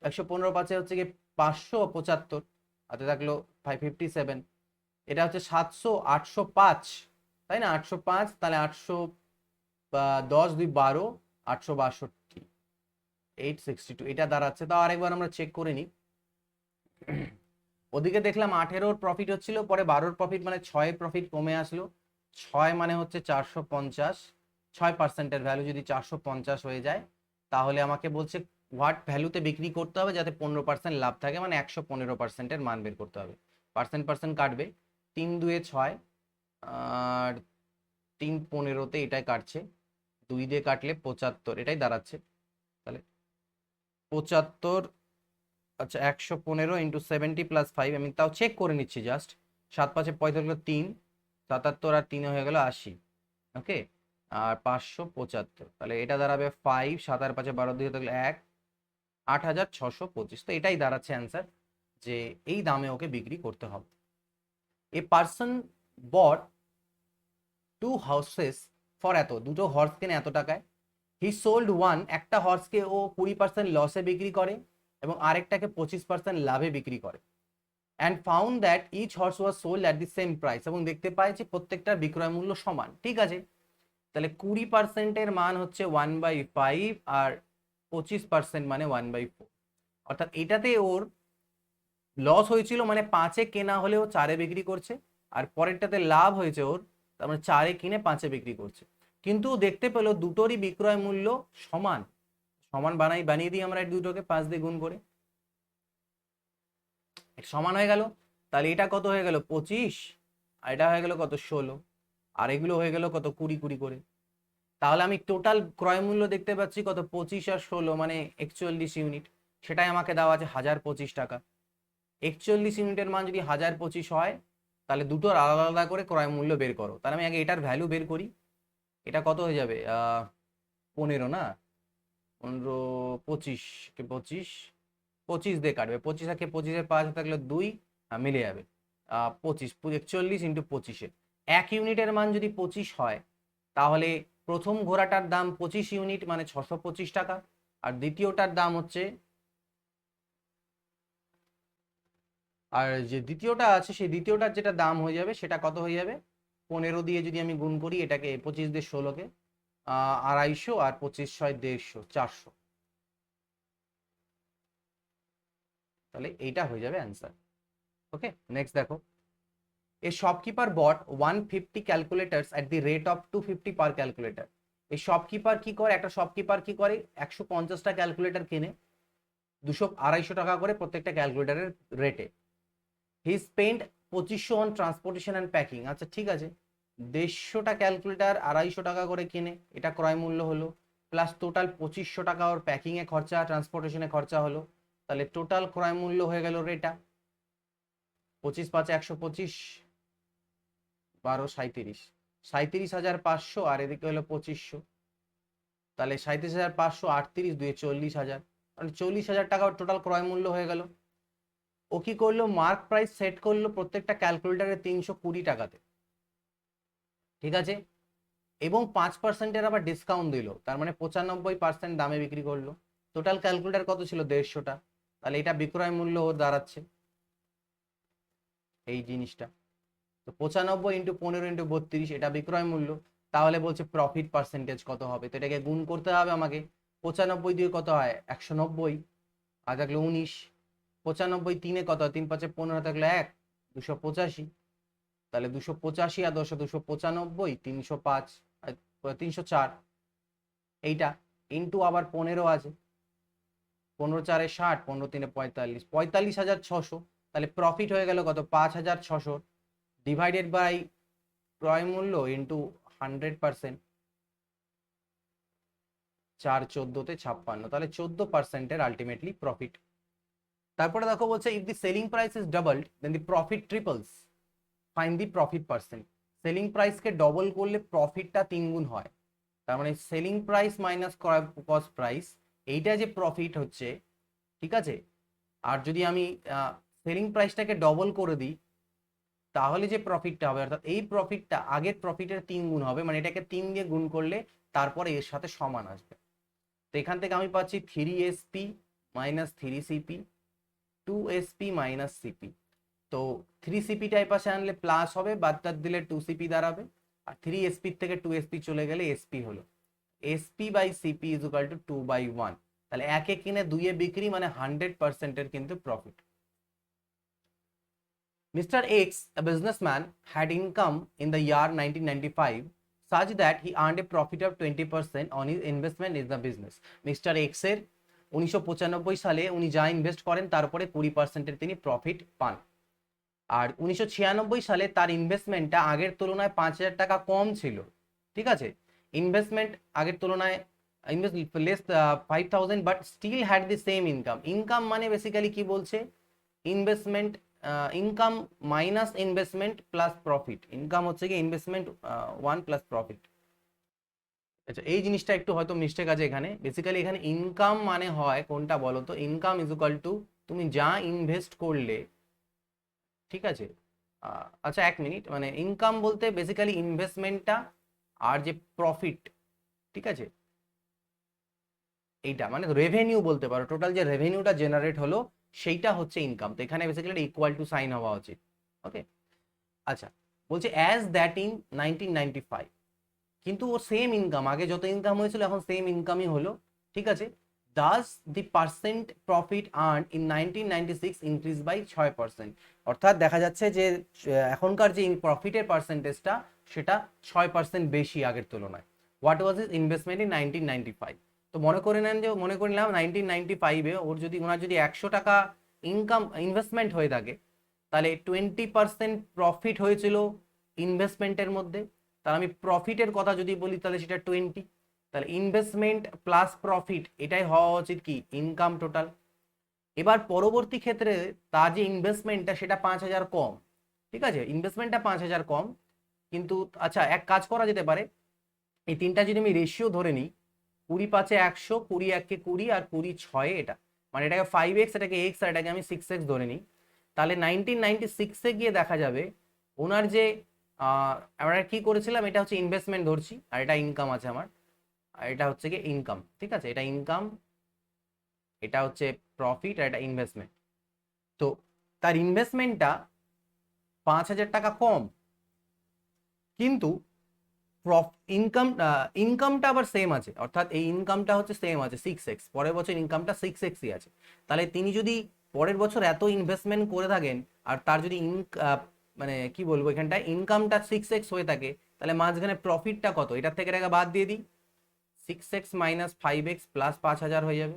115 5 হচ্ছে কি 575, হাতে থাকলো 557। এটা হচ্ছে 700, 805, তাই না? 805, তাহলে 810 2 12, 862, 862 এটা দাঁড়াচ্ছে। তাও আরেকবার আমরা চেক করে নিই। ওদিকে দেখলাম 18-র প্রফিট হচ্ছিল, পরে 12-র প্রফিট, মানে 6-এর প্রফিট কমে আসলো। 6 মানে হচ্ছে 450, 6%-এর ভ্যালু যদি 450 হয়ে যায়, তাহলে আমাকে বলছে হোয়াট ভ্যালুতে বিক্রি করতে হবে যাতে 15% লাভ থাকে, মানে 115%-এর মান বের করতে হবে। পার্সেন্ট পার্সেন্ট কাটবে, 3 2 6, আর 3 15-তে এটাই কাটছে, 2 দিয়ে কাটলে 75, এটাই দাঁড়াচ্ছে। তাহলে 75, আচ্ছা 115 ইন্টু 70 প্লাস 5, আমি তাও চেক করে নিচ্ছি জাস্ট। 7 5 45, 3 77, আর 3 হয়ে গেল 80। ওকে, আর 575, তাহলে এটা দাঁড়াবে 5, 7 আর 5 12 দিয়ে থাকলে 1, 8625। তো এটাই দাঁড়াচ্ছে অ্যান্সার, যে এই দামে ওকে বিক্রি করতে হবে। A person bought 2 houses for এত, দুটো হর্স কিনে এত টাকায়। হি সোল্ড ওয়ান, একটা হর্সকে ও 20% লসে বিক্রি করে এবং আরেকটাকে 25% লাভে বিক্রি করে। And found that each horse was sold at the same price, এবং দেখতে পায় যে প্রত্যেকটার বিক্রয় মূল্য সমান। ঠিক আছে, তাহলে 20%-এর মান হচ্ছে 1/5, আর 25% মানে 1/4। অর্থাৎ এটাতে ওর লস হয়েছিল, মানে 5-এ কেনা হলেও 4-এ বিক্রি করছে, আর পরেরটাতে লাভ হয়েছে ওর, তার মানে 4-এ কিনে 5-এ বিক্রি করছে। কিন্তু দেখতে পেলো দুটোরই বিক্রয় মূল্য সমান। সমান বানিয়ে দিই আমরা এই দুটোকে 5 দিয়ে গুণ করে, সমান হয়ে গেল। তাহলে এটা কত হয়ে গেল 25, আর এটা হয়ে গেল কত 16, আর এগুলো হয়ে গেল কত 20 20 করে। তাহলে আমি টোটাল ক্রয় মূল্য দেখতে পাচ্ছি কত 25 আর 16, মানে 41 ইউনিট। সেটাই আমাকে দেওয়া আছে 1025 টাকা। 41 ইউনিটের মান যদি 1025 হয়, তাহলে দুটোর আলাদা আলাদা করে ক্রয় মূল্য বের করো। তাহলে আমি আগে এটার ভ্যালু বের করি। এটা কত হয়ে যাবে 15 না, 15 25 কে 25, 25 দিয়ে কাটবে, 25 আর 25-এর 5 থাকলে 2, মিলে যাবে 25, 41 ইন্টু 25-এ 1 ইউনিটের মান যদি 25 হয়, তাহলে প্রথম ঘোড়াটার দাম 25 ইউনিট, মানে 625 টাকা। আর দ্বিতীয়টার দাম হচ্ছে, আর যে দ্বিতীয়টা আছে সেই দ্বিতীয়টার যেটা দাম হয়ে যাবে সেটা কত হয়ে যাবে, 15 দিয়ে যদি আমি গুণ করি, এটাকে 25 দিয়ে 16-কে 250, আর 25 6 150, 400। তাহলে এইটা হয়ে যাবে অ্যান্সার। ওকে, নেক্সট দেখো। A shopkeeper bought 150 calculators at the rate of 250 per calculator. এই শপকিপার কি করে, একটা শপকিপার কি করে, 150টা ক্যালকুলেটার কিনে 200 টাকা করে প্রত্যেকটা ক্যালকুলেটারের রেটে। He spend 2500 on transportation and packing. আচ্ছা ঠিক আছে, 150টা ক্যালকুলেটার 250 টাকা করে কিনে, এটা ক্রয় মূল্য হলো, প্লাস টোটাল 2500 টাকা ওর প্যাকিংয়ে খরচা, ট্রান্সপোর্টেশনে খরচা হলো। তাহলে টোটাল ক্রয় মূল্য হয়ে গেল রেটা 25 5 125, 12 37, 37,500, আর এদিকে হলো 2500, তাহলে 37,500, 38 2 40,000, মানে 40,000 টাকা টোটাল ক্রয় মূল্য হয়ে গেল। ও কি করলো, মার্ক প্রাইস সেট করলো প্রত্যেকটা ক্যালকুলেটারে 320 টাকাতে। ঠিক আছে, এবং 5%-এর আবার ডিসকাউন্ট দিল, তার মানে 95% দামে বিক্রি করলো। টোটাল ক্যালকুলেটার কত ছিল, 150টা। তাহলে এটা বিক্রয় মূল্য ওর দাঁড়াচ্ছে এই জিনিসটা। তো 95 ইন্টু 15 ইন্টু 32, এটা বিক্রয় মূল্য। তাহলে বলছে প্রফিট পার্সেন্টেজ কত হবে, তো এটাকে গুণ করতে হবে আমাকে। 95 দিয়ে কত হয় 190, আর থাকলো 19, 95 3-এ কত হয়, 3 5 15, থাকলো 1, 285। তাহলে 285 আর 10 295, 305, 304, এইটা ইন্টু আবার 15 আছে, 15 4 60, 15 3 45, 45,600। তাহলে প্রফিট হয়ে গেল কত, 5,600 ডিভাইডেড বাই ক্রয় মূল্য ইন্টু 100%, 4/14 56, তাহলে 14%-এর আলটিমেটলি প্রফিট। তারপরে দেখো বলছে if the selling price is doubled then the profit triples, find the profit percent. Selling প্রাইসকে ডবল করলে প্রফিটটা 3 গুণ হয়। তার মানে selling price minus cost price, এইটা যে প্রফিট হচ্ছে, ঠিক আছে। আর যদি আমি সেলিং প্রাইসটাকে ডবল করে দিই তাহলে যে প্রফিটটা হবে, অর্থাৎ এই প্রফিটটা আগের প্রফিটের 3 গুণ হবে, মানে এটাকে 3 দিয়ে গুণ করলে তারপরে এর সাথে সমান আসবে। তো এখান থেকে আমি পাচ্ছি 3SP minus 3CP, 2SP minus CP. তো 3CPটা এই পাশে আনলে প্লাস হবে, বাদটা দিলে 2CP দাঁড়াবে, আর 3SP থেকে 2SP চলে গেলে SP হলো। SP by CP is equal to 2/1। তাহলে একে কিনে দুইয়ে বিক্রি, মানে 100%-এর কিন্তু প্রফিট। Mr. X, a businessman, had income in the year 1995 such that he earned a profit of 20% on his investment in the business. Mr. X এর 1995 সালে উনি যা ইনভেস্ট করেন তার উপরে 20%-এর তিনি প্রফিট পান। আর 1996 সালে তার ইনভেস্টমেন্টটা আগের তুলনায় 5,000 টাকা কম ছিল, ঠিক আছে। ইনভেস্টমেন্ট আগের তুলনায় less 5,000, but still had the same income. Income মানে বেসিক্যালি কি বলছে, investment income minus investment plus profit. Income হচ্ছে কি ইনভেস্টমেন্ট 1 প্লাস প্রফিট। আচ্ছা, এই জিনিসটা একটু হয়তো মিস্টেক আছে এখানে। বেসিক্যালি এখানে ইনকাম মানে হয় কোনটা বলো তো, ইনকাম ইজ ইকুয়াল টু তুমি যা ইনভেস্ট করলে, ঠিক আছে। আচ্ছা 1 মিনিট, মানে ইনকাম বলতে বেসিক্যালি ইনভেস্টমেন্টটা আর যে প্রফিট, ঠিক আছে, এইটা মানে রেভিনিউ বলতে পারো, টোটাল যে রেভিনিউটা জেনারেট হলো সেইটা হচ্ছে ইনকাম। তো এখানে বেসিক্যালি ইকুয়াল টু সাইন হওয়া উচিত। ওকে, আচ্ছা বলছে অ্যাজ দ্যাট ইন 1995, কিন্তু ওর সেম ইনকাম, আগে যত ইনকাম হয়েছিল এখন সেম ইনকামই হলো, ঠিক আছে। Thus the percent profit earn in 1996 increase by 6%। অর্থাৎ দেখা যাচ্ছে যে এখনকার যে প্রফিটের পার্সেন্টেজটা সেটা 6% বেশি আগের তুলনায়। What was is investment in 1995? তো মনে করে নেন যে, মনে করে নিলাম 1995-এ ওনার যদি 100 টাকা ইনকাম ইনভেস্টমেন্ট হয়ে থাকে, তাহলে 20% প্রফিট হয়েছিল ইনভেস্টমেন্টের মধ্যে। তাহলে আমি প্রফিটের কথা যদি বলি তাহলে সেটা 20। তাহলে ইনভেস্টমেন্ট প্লাস প্রফিট এটাই হওয়া উচিত কি ইনকাম টোটাল। এবার পরবর্তী ক্ষেত্রে তার যে ইনভেস্টমেন্টটা সেটা 5,000 কম, ঠিক আছে, ইনভেস্টমেন্টটা 5,000 কম। কিন্তু আচ্ছা এক কাজ করা যেতে পারে, এই তিনটা যদি আমি রেশিও ধরে নিই, 20 5 100, 20 1 20 আর 20 6 এটা, মানে এটাকে 5x, এটাকে x আর এটাকে আমি 6x ধরে নিই। তাহলে 1996-এ গিয়ে দেখা যাবে ওনার যে আমরা কি করেছিলাম, এটা হচ্ছে ইনভেস্টমেন্ট ধরছি আর এটা ইনকাম আছে আমার, আর এটা হচ্ছে কি ইনকাম, ঠিক আছে, এটা ইনকাম, এটা হচ্ছে প্রফিট আর এটা ইনভেস্টমেন্ট। তো তার ইনভেস্টমেন্টটা 5,000 টাকা কম, কিন্তু ইনকামটা আবার সেম আছে, অর্থাৎ এই ইনকামটা হচ্ছে সেম আছে 6x, পরের বছর ইনকামটা 6x-ই আছে। তাহলে তিনি যদি পরের বছর এত ইনভেস্টমেন্ট করে থাকেন আর তার যদি মানে কি বলবো এখানটায় ইনকামটা 6x হয়ে থাকে, তাহলে মাঝখানে প্রফিটটা কত, এটার থেকে টাকা বাদ দিয়ে দিই, 6x মাইনাস 5x প্লাস 5,000 হয়ে যাবে,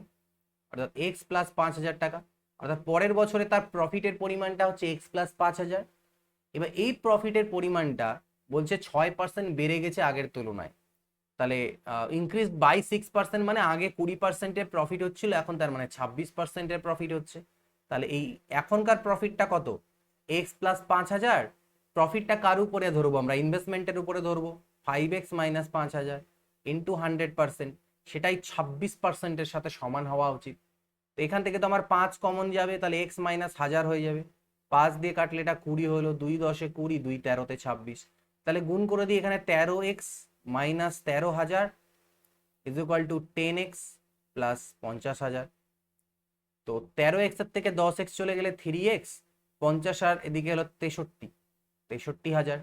অর্থাৎ x প্লাস 5,000 টাকা। অর্থাৎ পরের বছরে তার প্রফিটের পরিমাণটা হচ্ছে x প্লাস 5,000। এবার এই প্রফিটের পরিমাণটা বলছে 6% বেড়ে গেছে আগের তুলনায়। তাহলে ইনক্রিজ বাই 6%, মানে আগে 20%-এর প্রফিট হচ্ছিল, এখন তার মানে 26%-এর প্রফিট হচ্ছে। তাহলে এই এখনকার প্রফিটটা কত, x প্লাস 5,000। প্রফিটটা কার উপরে ধরবো আমরা, ইনভেস্টমেন্টের উপরে ধরবো, 5x মাইনাস 5,000 ইন্টু 100%, সেটাই 26%-এর সাথে সমান হওয়া উচিত। তো এখান থেকে তো আমার 5 কমন যাবে, তাহলে x মাইনাস 1000 হয়ে যাবে, 5 দিয়ে কাটলে এটা 20 হলো, 2 10 20, 2 13 26। তাহলে গুণ করে দিই এখানে 13x minus 13,000 is equal two 10x plus 50,000। তো 13x এর থেকে 10x চলে গেলে 3x, 50 আর এদিকে হলো 63,000।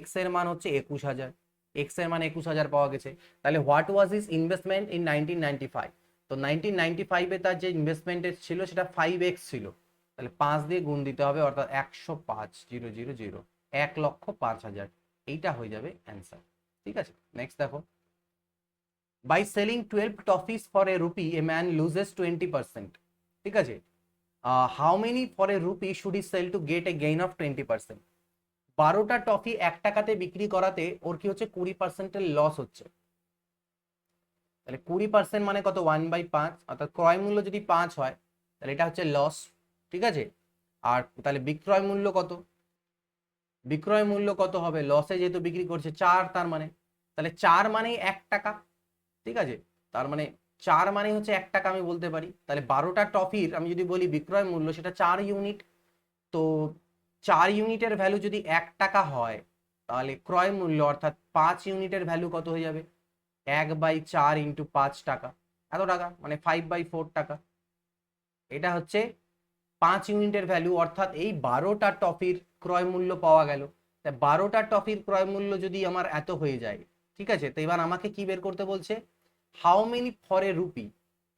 x এর মান হচ্ছে 21,000, x এর মান 21,000 পাওয়া গেছে। তাহলে what was his investment in 1995? তো 1995-এ তার যে ইনভেস্টমেন্ট ছিল সেটা 5x ছিল, তাহলে 5 দিয়ে গুণ দিতে হবে, অর্থাৎ 105,000, 1,05,000, এইটা হয়ে যাবে অ্যান্সার। ঠিক আছে, নেক্সট দেখো। By selling 12 toffees for a rupee a man loses 20%। ঠিক আছে, how many for a rupee should he sell to get a gain of 20%। 12টা টফি 1 টাকাতে বিক্রি করাতে ওর কি হচ্ছে 20%-এর লস হচ্ছে। তাহলে 20% মানে কত, 1/5, অর্থাৎ ক্রয় মূল্য যদি 5 হয় তাহলে এটা হচ্ছে লস। ঠিক আছে, আর তাহলে বিক্রয় মূল্য কত, বিক্রয় মূল্য কত হবে, লসে যেহেতু বিক্রি করছে 4, তার মানে তাহলে 4 মানেই 1 টাকা। ঠিক আছে, তার মানে 4 মানে হচ্ছে 1 টাকা আমি বলতে পারি। তাহলে 12টা টফির আমি যদি বলি বিক্রয় মূল্য সেটা 4 ইউনিট। তো 4 ইউনিটের ভ্যালু যদি 1 টাকা হয় তাহলে ক্রয় মূল্য অর্থাৎ 5 ইউনিটের ভ্যালু কত হয়ে যাবে, 1/4 ইন্টু 5 টাকা, এত টাকা মানে 5/4 টাকা। এটা হচ্ছে 5 ইউনিটের ভ্যালু, অর্থাৎ এই 12টা টফির ক্রয় মূল্য পাওয়া গেল। তাই 12টা টফির ক্রয় মূল্য যদি আমার এত হয়ে যায়, ঠিক আছে, তো এবার আমাকে কি বের করতে বলছে, how many for a rupee,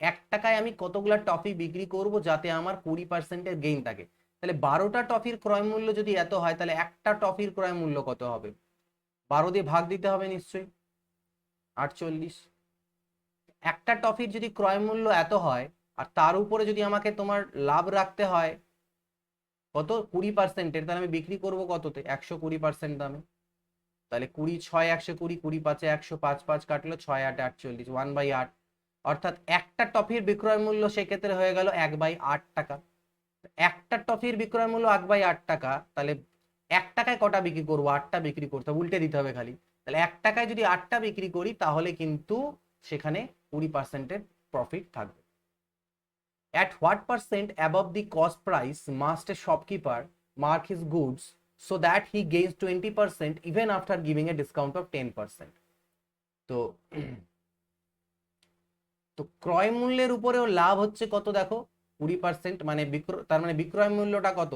1 টাকায় আমি কতগুলা টফি বিক্রি করব যাতে আমার 20%-এর গেইন থাকে। তাহলে 12টা টফির ক্রয় মূল্য যদি এত হয় তাহলে একটা টফির ক্রয় মূল্য কত হবে, 12 দিয়ে ভাগ দিতে হবে নিশ্চয়ই, 48। একটা টফির যদি ক্রয় মূল্য এত হয় আর তার উপরে যদি আমাকে তোমার লাভ রাখতে হয় কত, 20%-এর, তাহলে আমি বিক্রি করব কততে, 120% দামে। তাহলে 20 6 120, 20 5 100, 5 5 কাটলো 6 8 48, 1/8। অর্থাৎ একটা টফির বিক্রয় মূল্য সেক্ষেত্রে হয়ে গেল 1/8 টাকা। একটা টফির বিক্রয় মূল্য 1/8 টাকা, তাহলে 1 টাকায় কটা বিক্রি করবো, 8টা বিক্রি করতে হবে, উল্টে দিতে হবে খালি। তাহলে 1 টাকায় যদি 8টা বিক্রি করি তাহলে কিন্তু সেখানে 20%-এর প্রফিট থাকবে। At what percent above the cost price must a shopkeeper mark his goods so that he gains 20% even after giving a discount of 10%? তো তো ক্রয় মূল্যের উপরেও লাভ হচ্ছে কত দেখো, 20%, মানে তার মানে বিক্রয় মূল্যটা কত,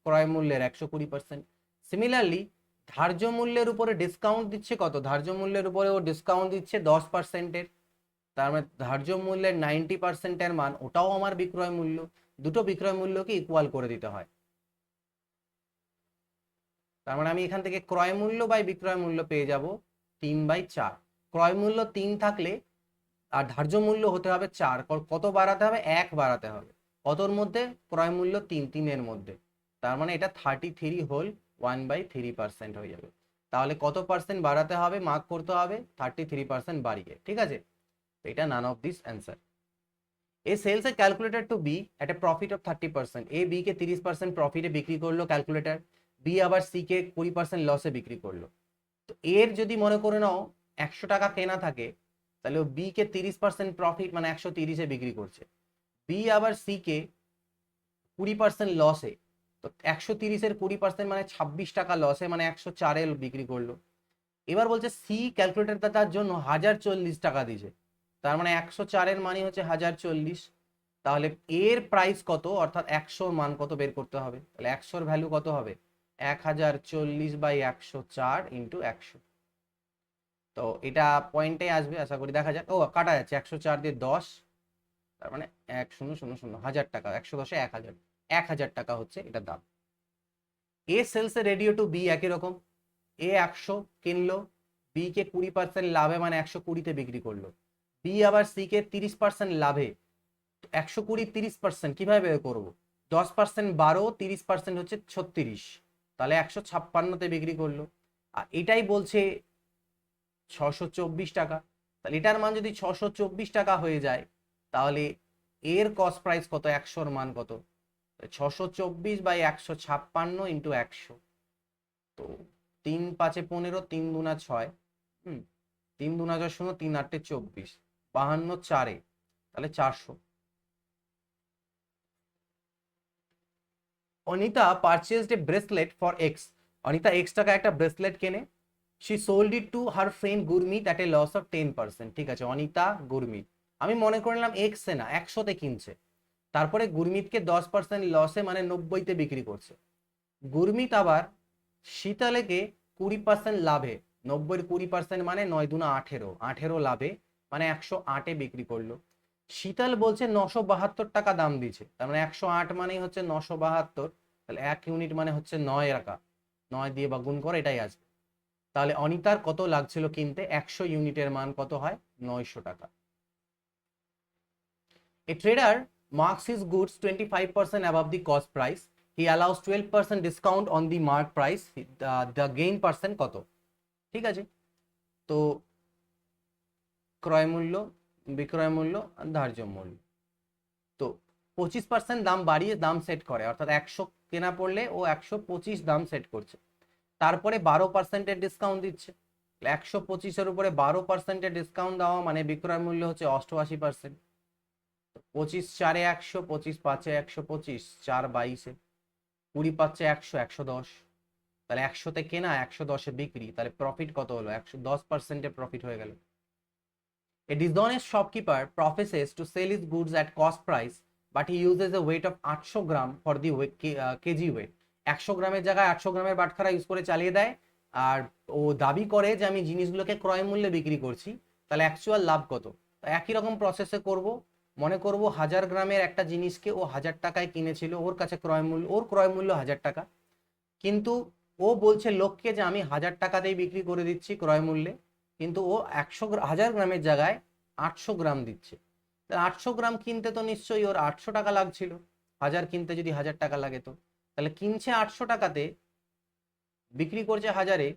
ক্রয় মূল্যের 120%। সিমিলারলি ধার্য মূল্যের উপরে ডিসকাউন্ট দিচ্ছে কত, ধার্য মূল্যের উপরে ও ডিসকাউন্ট দিচ্ছে 10%-এর, তার মানে ধার্য মূল্যের 90%-এর মান ওটাও আমার বিক্রয় মূল্য। দুটো বিক্রয় মূল্যকে ইকুয়াল করে দিতে হয়। তার মানে আমি এখান থেকে ক্রয় মূল্য বাই বিক্রয় মূল্য পেয়ে যাব 3/4। ক্রয় মূল্য 3 থাকলে আর ধার্য মূল্য হতে হবে 4, কত বাড়াতে হবে, 1 বাড়াতে হবে, কতর মধ্যে, ক্রয় মূল্য 3 এর মধ্যে। তার মানে এটা 33 হোল 1/3% হয়ে যাবে। তাহলে কত পার্সেন্ট বাড়াতে হবে, মার্ক করতে হবে 33% বাড়িয়ে। ঠিক আছে, এটা none of this answer. A sells a calculator to B at a profit of 30%। A B কে 30% প্রফিটে বিক্রি করলো ক্যালকুলেটর, বি আবার সি কে 20% লসে বিক্রি করলো। তো এর যদি মনে করে নাও 100 টাকা কেনা থাকে তাহলে ও বি কে 30% প্রফিট মানে 130-এ বিক্রি করছে, বি আবার সি কে 20% লসে, তো 130-এর 20% মানে 26 টাকা লসে, মানে 104-এ বিক্রি করলো। এবার বলছে সি ক্যালকুলেটরটা তার জন্য 1040 টাকা দিয়েছে, তার মানে 104-এর মানে হচ্ছে 1040। তাহলে এর প্রাইস কত, অর্থাৎ 100-র মান কত বের করতে হবে, তাহলে 100-র ভ্যালু কত হবে, 1040/104 ইন্টু 100। তো এটা পয়েন্টে আসবে আশা করি, দেখা যাক, ও কাটা যাচ্ছে 104 দিয়ে 10, তার মানে 1000 1000 টাকা, 110-এ 1000, 1000 টাকা হচ্ছে এটার দাম। এ সেলস এ রেডিও টু বি একই রকম, এ 100 কিনলো, বি কে 20% লাভে মানে 120-তে বিক্রি করলো, বি আবার সি কে 30% লাভে, 120 30% কিভাবে বের করবো, 10% 12, 30% হচ্ছে 36, তাহলে 156-তে বিক্রি করলো। আর এটাই বলছে 624 টাকা। তাহলে এটার মান যদি 624 টাকা হয়ে যায় তাহলে এর কস্ট প্রাইস কত, 100-র মান কত, 624/156 ইন্টু 100। তো 3 5 15, 3 2 6, 3 2 0, 3 8 24, 52 4-এ, তাহলে 400। Anita purchased a bracelet for x. Anita x টাকা একটা ব্রেসলেট কেনে, she sold it to her friend Gurmit at a loss of 10%। ঠিক আছে, অনিতা গুরমিত, আমি মনে করলাম এক্সে না 100-তে কিনছে, তারপরে গুরমিতকে 10% লসে মানে 90-তে বিক্রি করছে। গুরমিত আবার শীতলেকে 20% লাভে, 90-এর 20% মানে 9 2 18, 18 লাভে মানে 108-এ বিক্রি করলো। শীতল বলছে 972 টাকা দাম দিয়েছে, তার মানে 108 মানেই হচ্ছে 972, তাহলে 1 ইউনিট মানে হচ্ছে 9 টাকা, 9 দিয়ে বা গুণ করে এটাই আসবে। তাহলে অনিতার কত লাগছিল কিনতে, 100 ইউনিটের মান কত হয়, 900 টাকা। A trader marks his goods 25% above the cost price. He allows 12% discount on the mark price. The gain percent কত? ঠিক আছে, তো ক্রয় মূল্য, বিক্রয় মূল্য, ধার্য মূল্য। তো 25% দাম বাড়িয়ে দাম সেট করে, অর্থাৎ 100 কেনা পড়লে ও 125 দাম সেট করছে, তারপরে 12% ডিসকাউন্ট দিচ্ছে। 125-এর উপরে 12% ডিসকাউন্ট দেওয়া মানে বিক্রয় মূল্য হচ্ছে 88%। 25 4-এ 100, 25 5-এ 125, 4 22-এ 20 5-এ 100, 110। তাহলে 100-তে কেনা, 110-এ বিক্রি, তাহলে প্রফিট কত হলো, 110% প্রফিট হয়ে গেল। A dishonest shopkeeper professes to sell his goods at cost price, but he uses a weight of 800 gram for the kg weight. 100 গ্রামের জায়গায় 800 গ্রামের বাটখারা ইউজ করে চালিয়ে দেয়, আর ও দাবি করে যে আমি জিনিসগুলোকে ক্রয় মূল্যে বিক্রি করছি। তাহলে অ্যাকচুয়াল লাভ কত? একই রকম প্রসেসে করব, মনে করব 1000 গ্রামের একটা জিনিসকে ও 1000 টাকায় কিনেছিল, ওর কাছে ওর ক্রয় মূল্য 1000 টাকা, কিন্তু ও বলছে লোককে যে আমি 1000 টাকাতেই বিক্রি করে দিচ্ছি ক্রয় মূল্যে, কিন্তু ও 1000 গ্রামের জায়গায় 800 গ্রাম দিচ্ছে। 800 গ্রাম কিনতে তো নিশ্চয়ই ওর 800 টাকা লাগছিল, 1000 কিনতে যদি 1000 টাকা লাগে, তো তাহলে কিনছে 800 টাকাতে, বিক্রি করছে 1000-এ,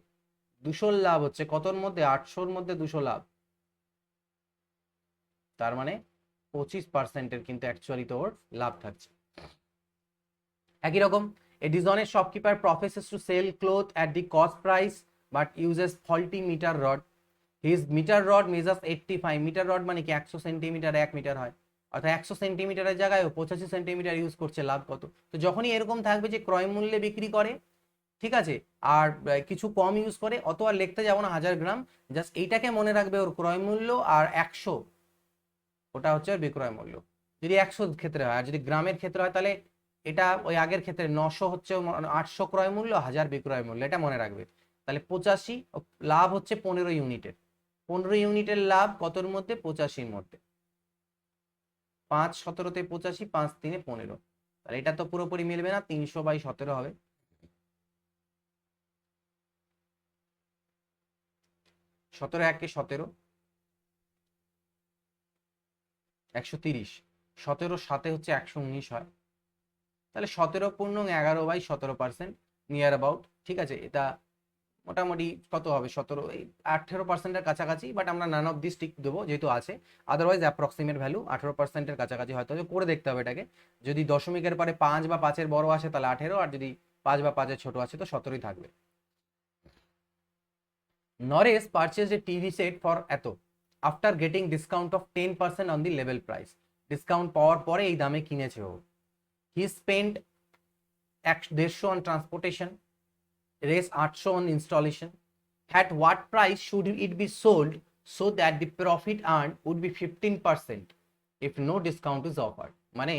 200 লাভ হচ্ছে। কতর মধ্যে? 800-র মধ্যে 200 লাভ, তার মানে 25%-এর কিন্তু অ্যাকচুয়ালি তো ওর লাভ থাকছে। একই রকম, a dishonest shopkeeper professes to sell cloth at the cost price but uses faulty meter rod. His meter rod measures 85, metre rod মানে কি 100 সেন্টিমিটার 1 মিটার হয়, অর্থাৎ 100 সেন্টিমিটারের জায়গায় 85 সেন্টিমিটার ইউজ করছে, লাভ কত? তো যখনই এরকম থাকবে যে ক্রয় মূল্যে বিক্রি করে, ঠিক আছে, আর কিছু কম ইউজ করে, অত আর লিখতে যাবো না 1000 গ্রাম, জাস্ট এইটাকে মনে রাখবে, ওর ক্রয় মূল্য আর 100 ওটা হচ্ছে ওর বিক্রয় মূল্য, যদি 100 ক্ষেত্রে হয়। আর যদি গ্রামের ক্ষেত্রে হয় তাহলে এটা ওই আগের ক্ষেত্রে 900 হচ্ছে 800 ক্রয় মূল্য, 1000 বিক্রয় মূল্য, এটা মনে রাখবে। তাহলে 85, লাভ হচ্ছে 15 ইউনিটের, 15 ইউনিটের লাভ কতর মধ্যে, 85-র মধ্যে। 5 17-তে 85, 5 3-এ 15, তাহলে এটা তো পুরোপুরি মিলবে না, 300/17 হবে। 17 1-এ 17, 130, 17 7-এ হচ্ছে 119 হয়, তাহলে 17.11/17% নিয়ার অ্যাবাউট, ঠিক আছে। এটা মোটামুটি কত হবে, 17 এই 18%-এর কাছাকাছি, বাট আমরা নান অফ দিস টিক দেবো যেহেতু আছে, আদারওয়াইজ অ্যাপ্রক্সিমেট ভ্যালু 18%-এর কাছাকাছি হয়তো, করে দেখতে হবে এটাকে। যদি দশমিকের পরে 5 বা 5-এর বড় আসে তাহলে 18, আর যদি 5 বা 5-এর ছোট আছে তো 17ই থাকবে। Naresh purchased a TV set for এত after getting discount of 10% on the label price. Discount পাওয়ার পরে এই দামে কিনেছে ও। He spent 150 on transportation, raise 800 on installation. At what price should it be sold so that the profit earned would be 15% if no discount is offered? মানে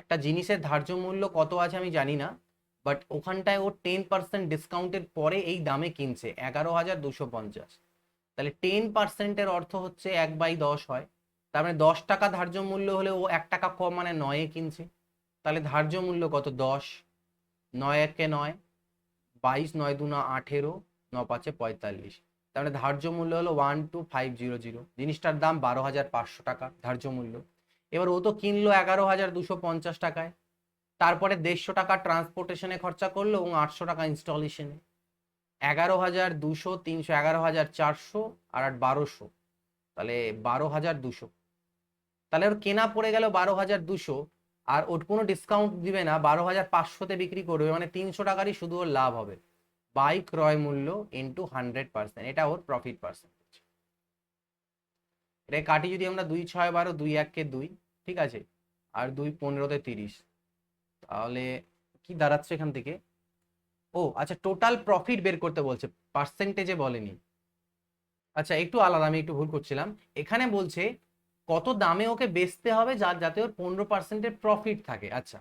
একটা জিনিসের ধার্য মূল্য কত আছে আমি জানি না, বাট ওখানটায় ও 10% ডিসকাউন্টের পরে এই দামে কিনছে 11,250। তাহলে 10%-এর অর্থ হচ্ছে 1/10 হয়, তার মানে 10 টাকা ধার্য মূল্য হলে ও 1 টাকা কম মানে 9-এ কিনছে, তাহলে ধার্য মূল্য কত, 10, 9 1-এ 9, 22, 9 2 18, 9 5 45, তার মানে ধার্য মূল্য হলো 12500, জিনিসটার দাম 12,500 টাকা ধার্য মূল্য। এবার ও তো কিনলো 11,250 টাকায়, তারপরে 150 টাকা ট্রান্সপোর্টেশনে খরচা করলো এবং 800 টাকা ইনস্টলেশনে, 11,200, 300, 11,400 আর 1200, তাহলে 12,200। তাহলে ওর কেনা পড়ে গেল 12,200, আর ওর কোনো ডিসকাউন্ট দিবে না, 12,500-তে বিক্রি করবে, মানে 300 টাকারই শুধু ওর লাভ হবে, বাই ক্রয় মূল্য ইন্টু 100%, এটা ওর প্রফিট পার্সেন্টেজ। এটা কাটি যদি আমরা 2 6 12, 2 1-কে 2, ঠিক আছে, আর 2 15-তে 30, তাহলে কি দাঁড়াচ্ছে এখান থেকে, ও আচ্ছা টোটাল প্রফিট বের করতে বলছে, পার্সেন্টেজে বলেনি। আচ্ছা একটু আলাদা, আমি একটু ভুল করছিলাম, এখানে বলছে কত দামে ওকে বেচতে হবে যাতে ওর 15%-এর প্রফিট থাকে। আচ্ছা,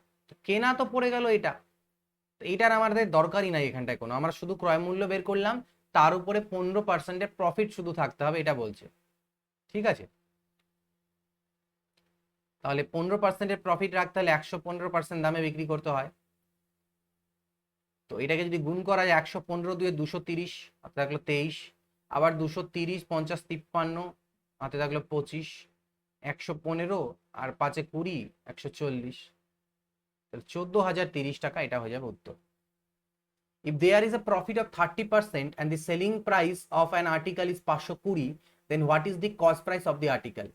কেনা তো পড়ে গেল এটা, এইটার আমাদের দরকারই নাই এখানটায় কোনো, আমরা শুধু ক্রয় মূল্য বের করলাম, তার উপরে 15%-এর প্রফিট শুধু থাকতে হবে, এটা বলছে, ঠিক আছে। তাহলে 15%-এর প্রফিট রাখতে হলে 115% দামে বিক্রি করতে হয়, তো এটাকে যদি গুণ করা যায় 115 দুয়ে 230, হাতে থাকলো 23, আবার 230 50 53, হাতে থাকলো 25, 115 আর 5 এ 20, 140, তাহলে 14,030 টাকা এটা হয়ে যাবে উত্তর। If there is a profit of 30% and the selling price of an article is 520, then what is the cost price of the article?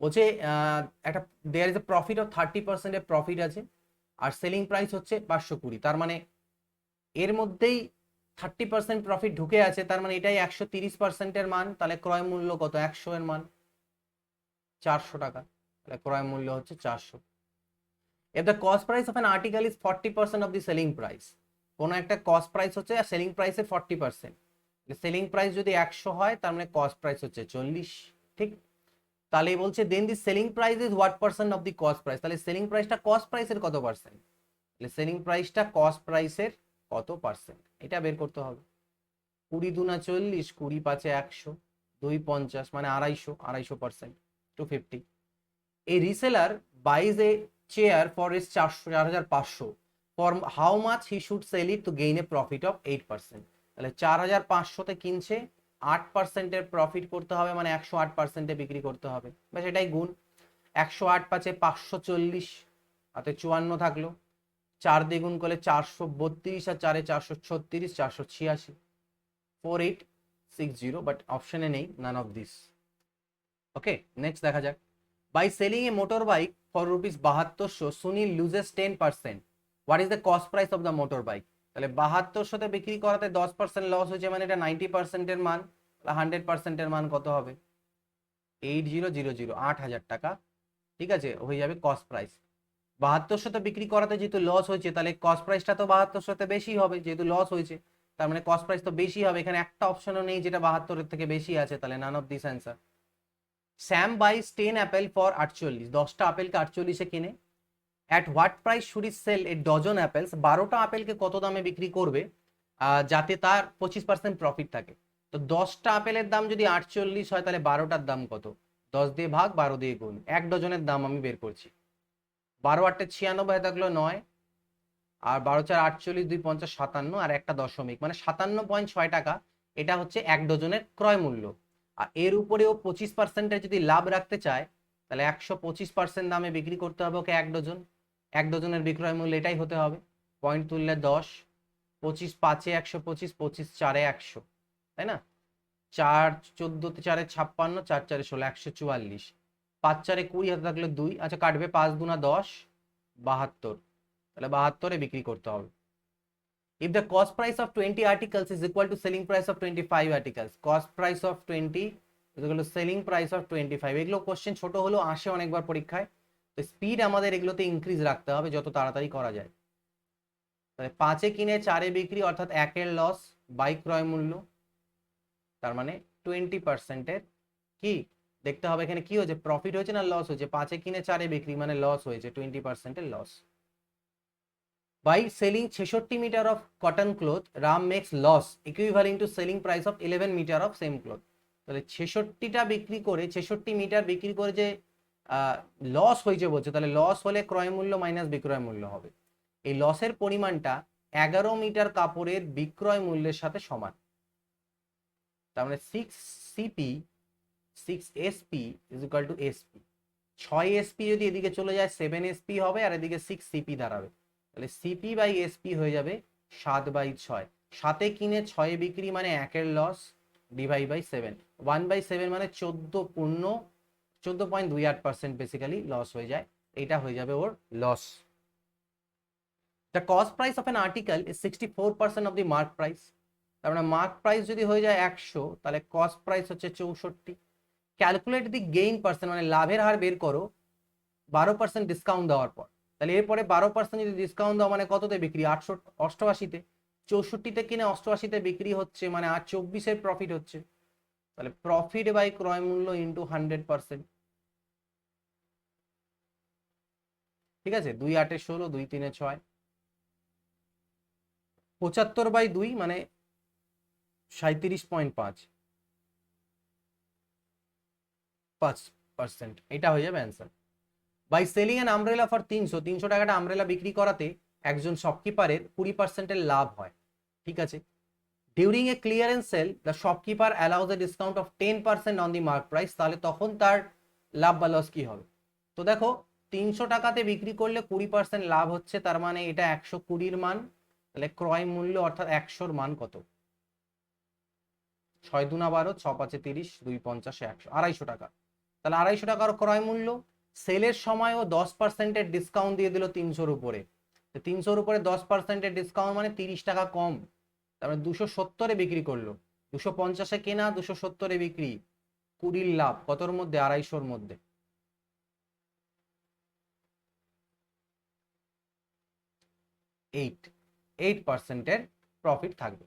বলছে একটা there is a profit of 30% এর প্রফিট আছে আর সেলিং প্রাইস হচ্ছে 520, তার মানে এর মধ্যেই 30% profit ঢুকে আছে, তার মানে এটাই 130%-এর মান, তাহলে ক্রয় মূল্য কত? 100 এর মান 400 টাকা, তাহলে ক্রয় মূল্য হচ্ছে 400। If the cost price of an article is 40% of the selling price, কোন একটা কস্ট প্রাইস হচ্ছে আর সেলিং প্রাইসের 40%, সেলিং প্রাইস যদি 100 হয় তার মানে কস্ট প্রাইস হচ্ছে 40, ঠিক? তাহলে বলছে then the selling price is what percent of the cost price, তাহলে সেলিং প্রাইসটা কস্ট প্রাইসের কত পার্সেন্ট? তাহলে সেলিং প্রাইসটা কস্ট প্রাইসের কত পার্সেন্ট এটা বের করতে হবে। 20 দুনা 40, 20 পাঁচে 100, 2 50 মানে 250%, 250। A reseller buys a chair for his 4,500, for how much he should sell it to gain a profit of 8%? তাহলে 4,500-তে কিনছে, 8%-এর প্রফিট করতে হবে, মানে 108%-এ বিক্রি করতে হবে, ব্যাস এটাই গুণ। 108 পাঁচে 540, হাতে 54 থাকলো, 4 দিয়ে গুণ করলে 432 আর 4-এ 436, 486, 4860, বাট অপশনে নেই নান অফ দিস। ওকে, নেক্সট দেখা যাক। By selling a motorbike for ₹7200, Sunil loses 10%. What is the cost price of the motorbike? তাহলে 7200-তে বিক্রি করাতে 10% লস হয়েছে, মানে এটা 90%-এর মান, 100%-এর মান কত হবে? 8000, 8000 টাকা, ঠিক আছে, হয়ে যাবে কস্ট প্রাইস। 7200-তে বিক্রি করাতে যেহেতু লস হয়েছে, তাহলে কস্ট প্রাইসটা তো 7200-তে বেশি হবে, যেহেতু লস হয়েছে, তার মানে কস্ট প্রাইস তো বেশি হবে। এখানে একটা অপশনও নেই যেটা 72-এর থেকে বেশি আছে, তাহলে none of this answer. Sam buys 10 apple for 48, 10টা আপেলকে 48-এ কিনে। At what price should he sell a dozen apples, 12টা আপেলকে কত দামে বিক্রি করবে যাতে তার 25% প্রফিট থাকে? তো 10টা আপেলের দাম যদি 48 হয়, তাহলে 12টার দাম কত? 10 দিয়ে ভাগ, 12 দিয়ে গুণ, 1 ডজনের দাম আমি বের করছি। 12 8 96 হয়ে থাকলো 9, আর 12 4 48, 2 50 57, আর একটা দশমিক, মানে 57.6 টাকা এটা হচ্ছে 1 ডজনের ক্রয় মূল্য। আর এর উপরেও 25%-এর যদি লাভ রাখতে চায়, তাহলে 125% দামে বিক্রি করতে হবে ওকে 1 ডজন। 1 ডজনের বিক্রয় মূল্য এটাই হতে হবে। পয়েন্ট তুললে 10, 25 5-এ 125, 25 4-এ 100, তাই না? 4 14 4-এ 56, 4 4-এ 16, 144, 5 4-এ 20, হাতে থাকলে 2, আচ্ছা কাটবে, 5 দুনা 10, 72, তাহলে 72-এ বিক্রি করতে হবে। If the cost price of 20 articles is equal to selling price of 25 articles, cost price of 20 is equal to selling price of 25, এগুলো কোশ্চেন ছোট হলেও আসে অনেকবার পরীক্ষায়, তো স্পিড আমাদের এগুলোতে ইনক্রিজ রাখতে হবে যত তাড়াতাড়ি করা যায়। তাহলে 5-এ কিনে 4-এ বিক্রি, অর্থাৎ 1-এর লস বাই ক্রয় মূল্য, তার মানে 20%-এর কি দেখতে হবে এখানে কি হয়েছে, প্রফিট হয়েছে না লস হয়েছে? 5-এ কিনে 4-এ বিক্রি মানে লস হয়েছে, 20%-এর loss. By selling 66 meter of cotton cloth, Ram makes loss equivalent to selling price of 11 meter of same cloth. তাহলে 66টা বিক্রি করে, 66 মিটার বিক্রি করে যে লস হয়েছে বলছে, তাহলে লস হলে ক্রয় মূল্য মাইনাস বিক্রয় মূল্য হবে। এই লসের পরিমাণটা 11 মিটার কাপড়ের বিক্রয় মূল্যের সাথে সমান, তার মানে 6 SP is equal to SP। 6 SP যদি এদিকে চলে যায় 7 SP হবে, আর এদিকে 6 CP দাঁড়াবে, তাহলে সিপি বাই এসপি হয়ে যাবে 7/6। 7-এ কিনে 6-এ বিক্রি মানে 1-এর লস, ডিভাইড বাই 7, 1/7 মানে 14.28% বেসিক্যালি লস হয়ে যায়, এটা হয়ে যাবে ওর loss. The cost price of an article is 64% of the mark price, তার মানে মার্ক প্রাইস যদি হয়ে যায় 100, তাহলে কস্ট প্রাইস হচ্ছে 64। ক্যালকুলেট দি গেইন পার্সেন্ট, মানে লাভের হার বের করো 12% ডিসকাউন্ট দেওয়ার পর। তাহলে এরপরে 12% যদি ডিসকাউন্ট দাও মানে কততে বিক্রি? 88-তে। 64-তে কিনে 88-তে বিক্রি হচ্ছে, মানে আর 24-এর প্রফিট হচ্ছে, তাহলে প্রফিট বাই ক্রয় মূল্য ইন্টু 100%, ঠিক আছে? 2 8-এ 16, 2 3-এ 6, 75/2 মানে 37.5%, এটা হয়ে যাবে answer. By selling an umbrella for 300, 300 টাকাটা আমব্রেলা বিক্রি করাতে একজন শপকিপারের 20% লাভ হয়, ঠিক আছে। During a clearance sale the shopkeeper allows A discount of 10% on the mark price, তাহলে তখন তার লাভ বা লস কি হবে? তো দেখো 300 টাকাতে বিক্রি করলে 20% লাভ হচ্ছে, তার মানে এটা 120-র মান, তাহলে ক্রয় মূল্য অর্থাৎ 100-র মান কত? 6 দুনা 12, 6 5 30, 2 50 100, 250 টাকা। তাহলে 250 টাকার ক্রয় মূল্য, সেলের সময়ও 10%-এর ডিসকাউন্ট দিয়ে দিল 300-র উপরে, 300-র উপরে 10%-এর ডিসকাউন্ট মানে 30 টাকা কম, তারপরে 270-এ বিক্রি করলো, 250-এ কেনা, 270-এ বিক্রি, 20-র লাভ, কতর মধ্যে? 250-র মধ্যে। 8% প্রফিট থাকবে।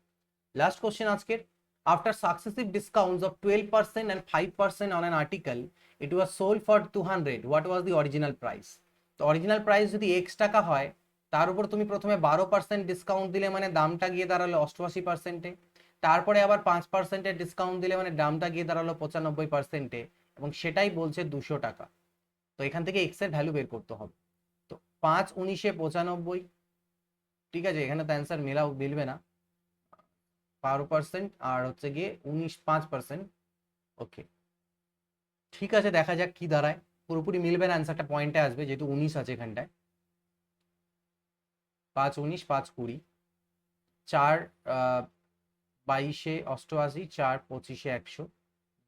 লাস্ট কোশ্চেন আজকের, after successive discounts of 12% and 5% on an article, it was sold for 200, what was the original price? তো অরিজিনাল প্রাইস যদি x টাকা হয়, তার উপর তুমি প্রথমে 12% ডিসকাউন্ট দিলে মানে দামটা গিয়ে দাঁড়ালো 88%-এ, তারপরে আবার 5%-এর ডিসকাউন্ট দিলে মানে দামটা গিয়ে দাঁড়ালো 95%-এ, এবং সেটাই বলছে 200 টাকা। তো এখান থেকে x এর ভ্যালু বের করতে হবে। তো 5 19-এ 95, ঠিক আছে, এখানে তো অ্যান্সার মিলবে না, 12% আর হচ্ছে গিয়ে 5%। ওকে, ঠিক আছে, দেখা যাক কি দাঁড়ায়। পুরোপুরি মিলবে না, অ্যান্সারটা পয়েন্টে আসবে যেহেতু 19 আছে এখানটায়। 5 19 5 20, 4 22-এ 88, 4 25-এ 100,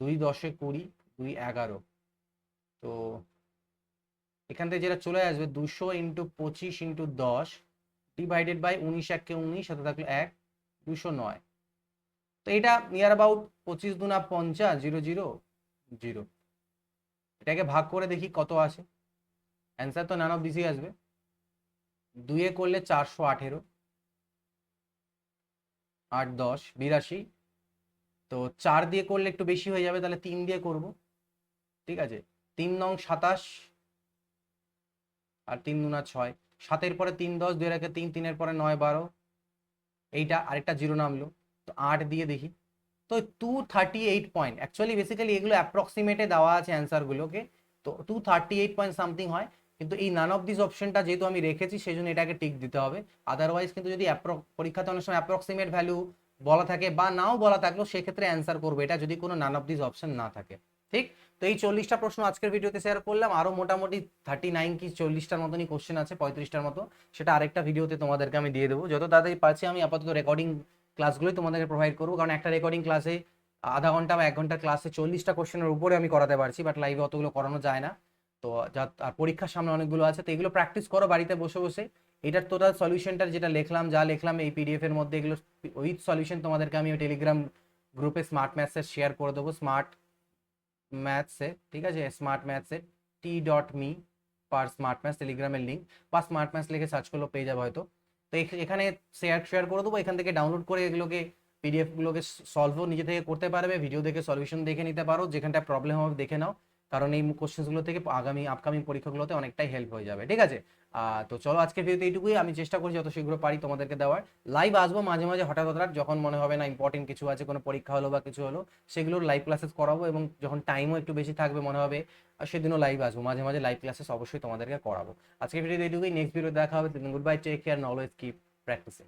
2 10-এ 20, 2 11। তো এখান থেকে যেটা চলে আসবে 200 × 25 × 10 ডিভাইডেড বাই 19 1 19, সাথে থাকলো 1, 209। তো এটা নিয়ার অ্যাবাউট 25 দুনা 50, 0 0 0। এটাকে ভাগ করে দেখি কত আসে, অ্যান্সার তো নান অফ দিসই আসবে। 2-এ করলে 418, 8 10 82। তো 4 দিয়ে করলে একটু বেশি হয়ে যাবে, তাহলে 3 দিয়ে করব, ঠিক আছে। 3 নং 27 আর 3 দুনা 6, 7-এর পরে 3 10, 2-এর আগে 3, 3-এর পরে 9 12, এইটা আরেকটা জিরো নামলো, তো 8 দিয়ে দেখি। তো 238 পয়েন্ট, অ্যাকচুয়ালি বেসিক্যালি এগুলো অ্যাপ্রক্সিমেটে দেওয়া আছে অ্যান্সারগুলোকে, তো 238 পয়েন্ট সামথিং হয়, কিন্তু এই নান অফ দিস অপশনটা যেহেতু আমি রেখেছি সেই জন্য এটাকে টিক দিতে হবে। আদারওয়াইজ কিন্তু যদি পরীক্ষাতে অনেক সময় অ্যাপ্রক্সিমেট ভ্যালু বলা থাকে বা নাও বলা থাকলেও সেক্ষেত্রে অ্যান্সার করবে এটা যদি কোনো নান অফ দিস অপশন না থাকে, ঠিক। তো এই 40টা প্রশ্ন আজকের ভিডিওতে শেয়ার করলাম, আরো মোটামুটি 39 কি 40টার মতনই কোশ্চেন আছে, 35টার মতো, সেটা আরেকটা ভিডিওতে তোমাদেরকে আমি দিয়ে দেবো। যত তাড়াতাড়ি পারছি আমি আপাতত রেকর্ডিং ক্লাসগুলোই তোমাদেরকে প্রোভাইড করবো, কারণ একটা রেকর্ডিং ক্লাসে আধা ঘন্টা বা 1 ঘন্টার ক্লাসে 40টা কোশ্চেনের উপরে আমি করাতে পারছি, বাট লাইভে অতগুলো করানো যায় না। তো আর পরীক্ষার সামনে অনেকগুলো আছে, তো এগুলো প্র্যাকটিস করো বাড়িতে বসে বসে। এটার টোটাল সলিউশনটার যেটা লিখলাম এই পিডিএফ এর মধ্যে, এগুলো উইথ সলিউশন তোমাদেরকে আমি টেলিগ্রাম গ্রুপে স্মার্ট ম্যাথসে শেয়ার করে দেবো, স্মার্ট ম্যাথসে, ঠিক আছে, স্মার্ট ম্যাথসে t.me পার স্মার্ট ম্যাথস টেলিগ্রামের লিঙ্ক, বা স্মার্ট ম্যাথস লিখে সার্চ করলেও পেয়ে যাবে হয়তো। তো এখানে শেয়ার করে দেবো, এখান থেকে ডাউনলোড করে এগুলোকে পিডিএফ গুলোকে সলভও নিজে থেকে করতে পারবে, ভিডিও দেখে সলিউশন দেখে নিতে পারো, যেখানটা প্রবলেম হবে দেখে নাও, কারণ এই কোশ্চেনগুলো থেকে আপকামিং পরীক্ষাগুলোতে অনেকটাই হেল্প হয়ে যাবে, ঠিক আছে। তো চলো আজকের ভিডিওতে এইটুকুই, আমি চেষ্টা করছি যত শীঘ্র পারি তোমাদেরকে দেওয়ার। লাইভ আসবো মাঝে মাঝে হঠাৎ হঠাৎ, যখন মনে হবে না ইম্পর্টেন্ট কিছু আছে, কোনো পরীক্ষা হলো বা কিছু হলো, সেগুলোর লাইভ ক্লাসেস করাবো, এবং যখন টাইমও একটু বেশি থাকবে মনে হবে সেদিনও লাইভ আসবো, মাঝে মাঝে লাইভ ক্লাসেস অবশ্যই তোমাদেরকে করাবো। আজকের ভিডিওতে এইটুকুই, নেক্সট ভিডিও দেখা হবে। Goodbye, take care, always keep practising.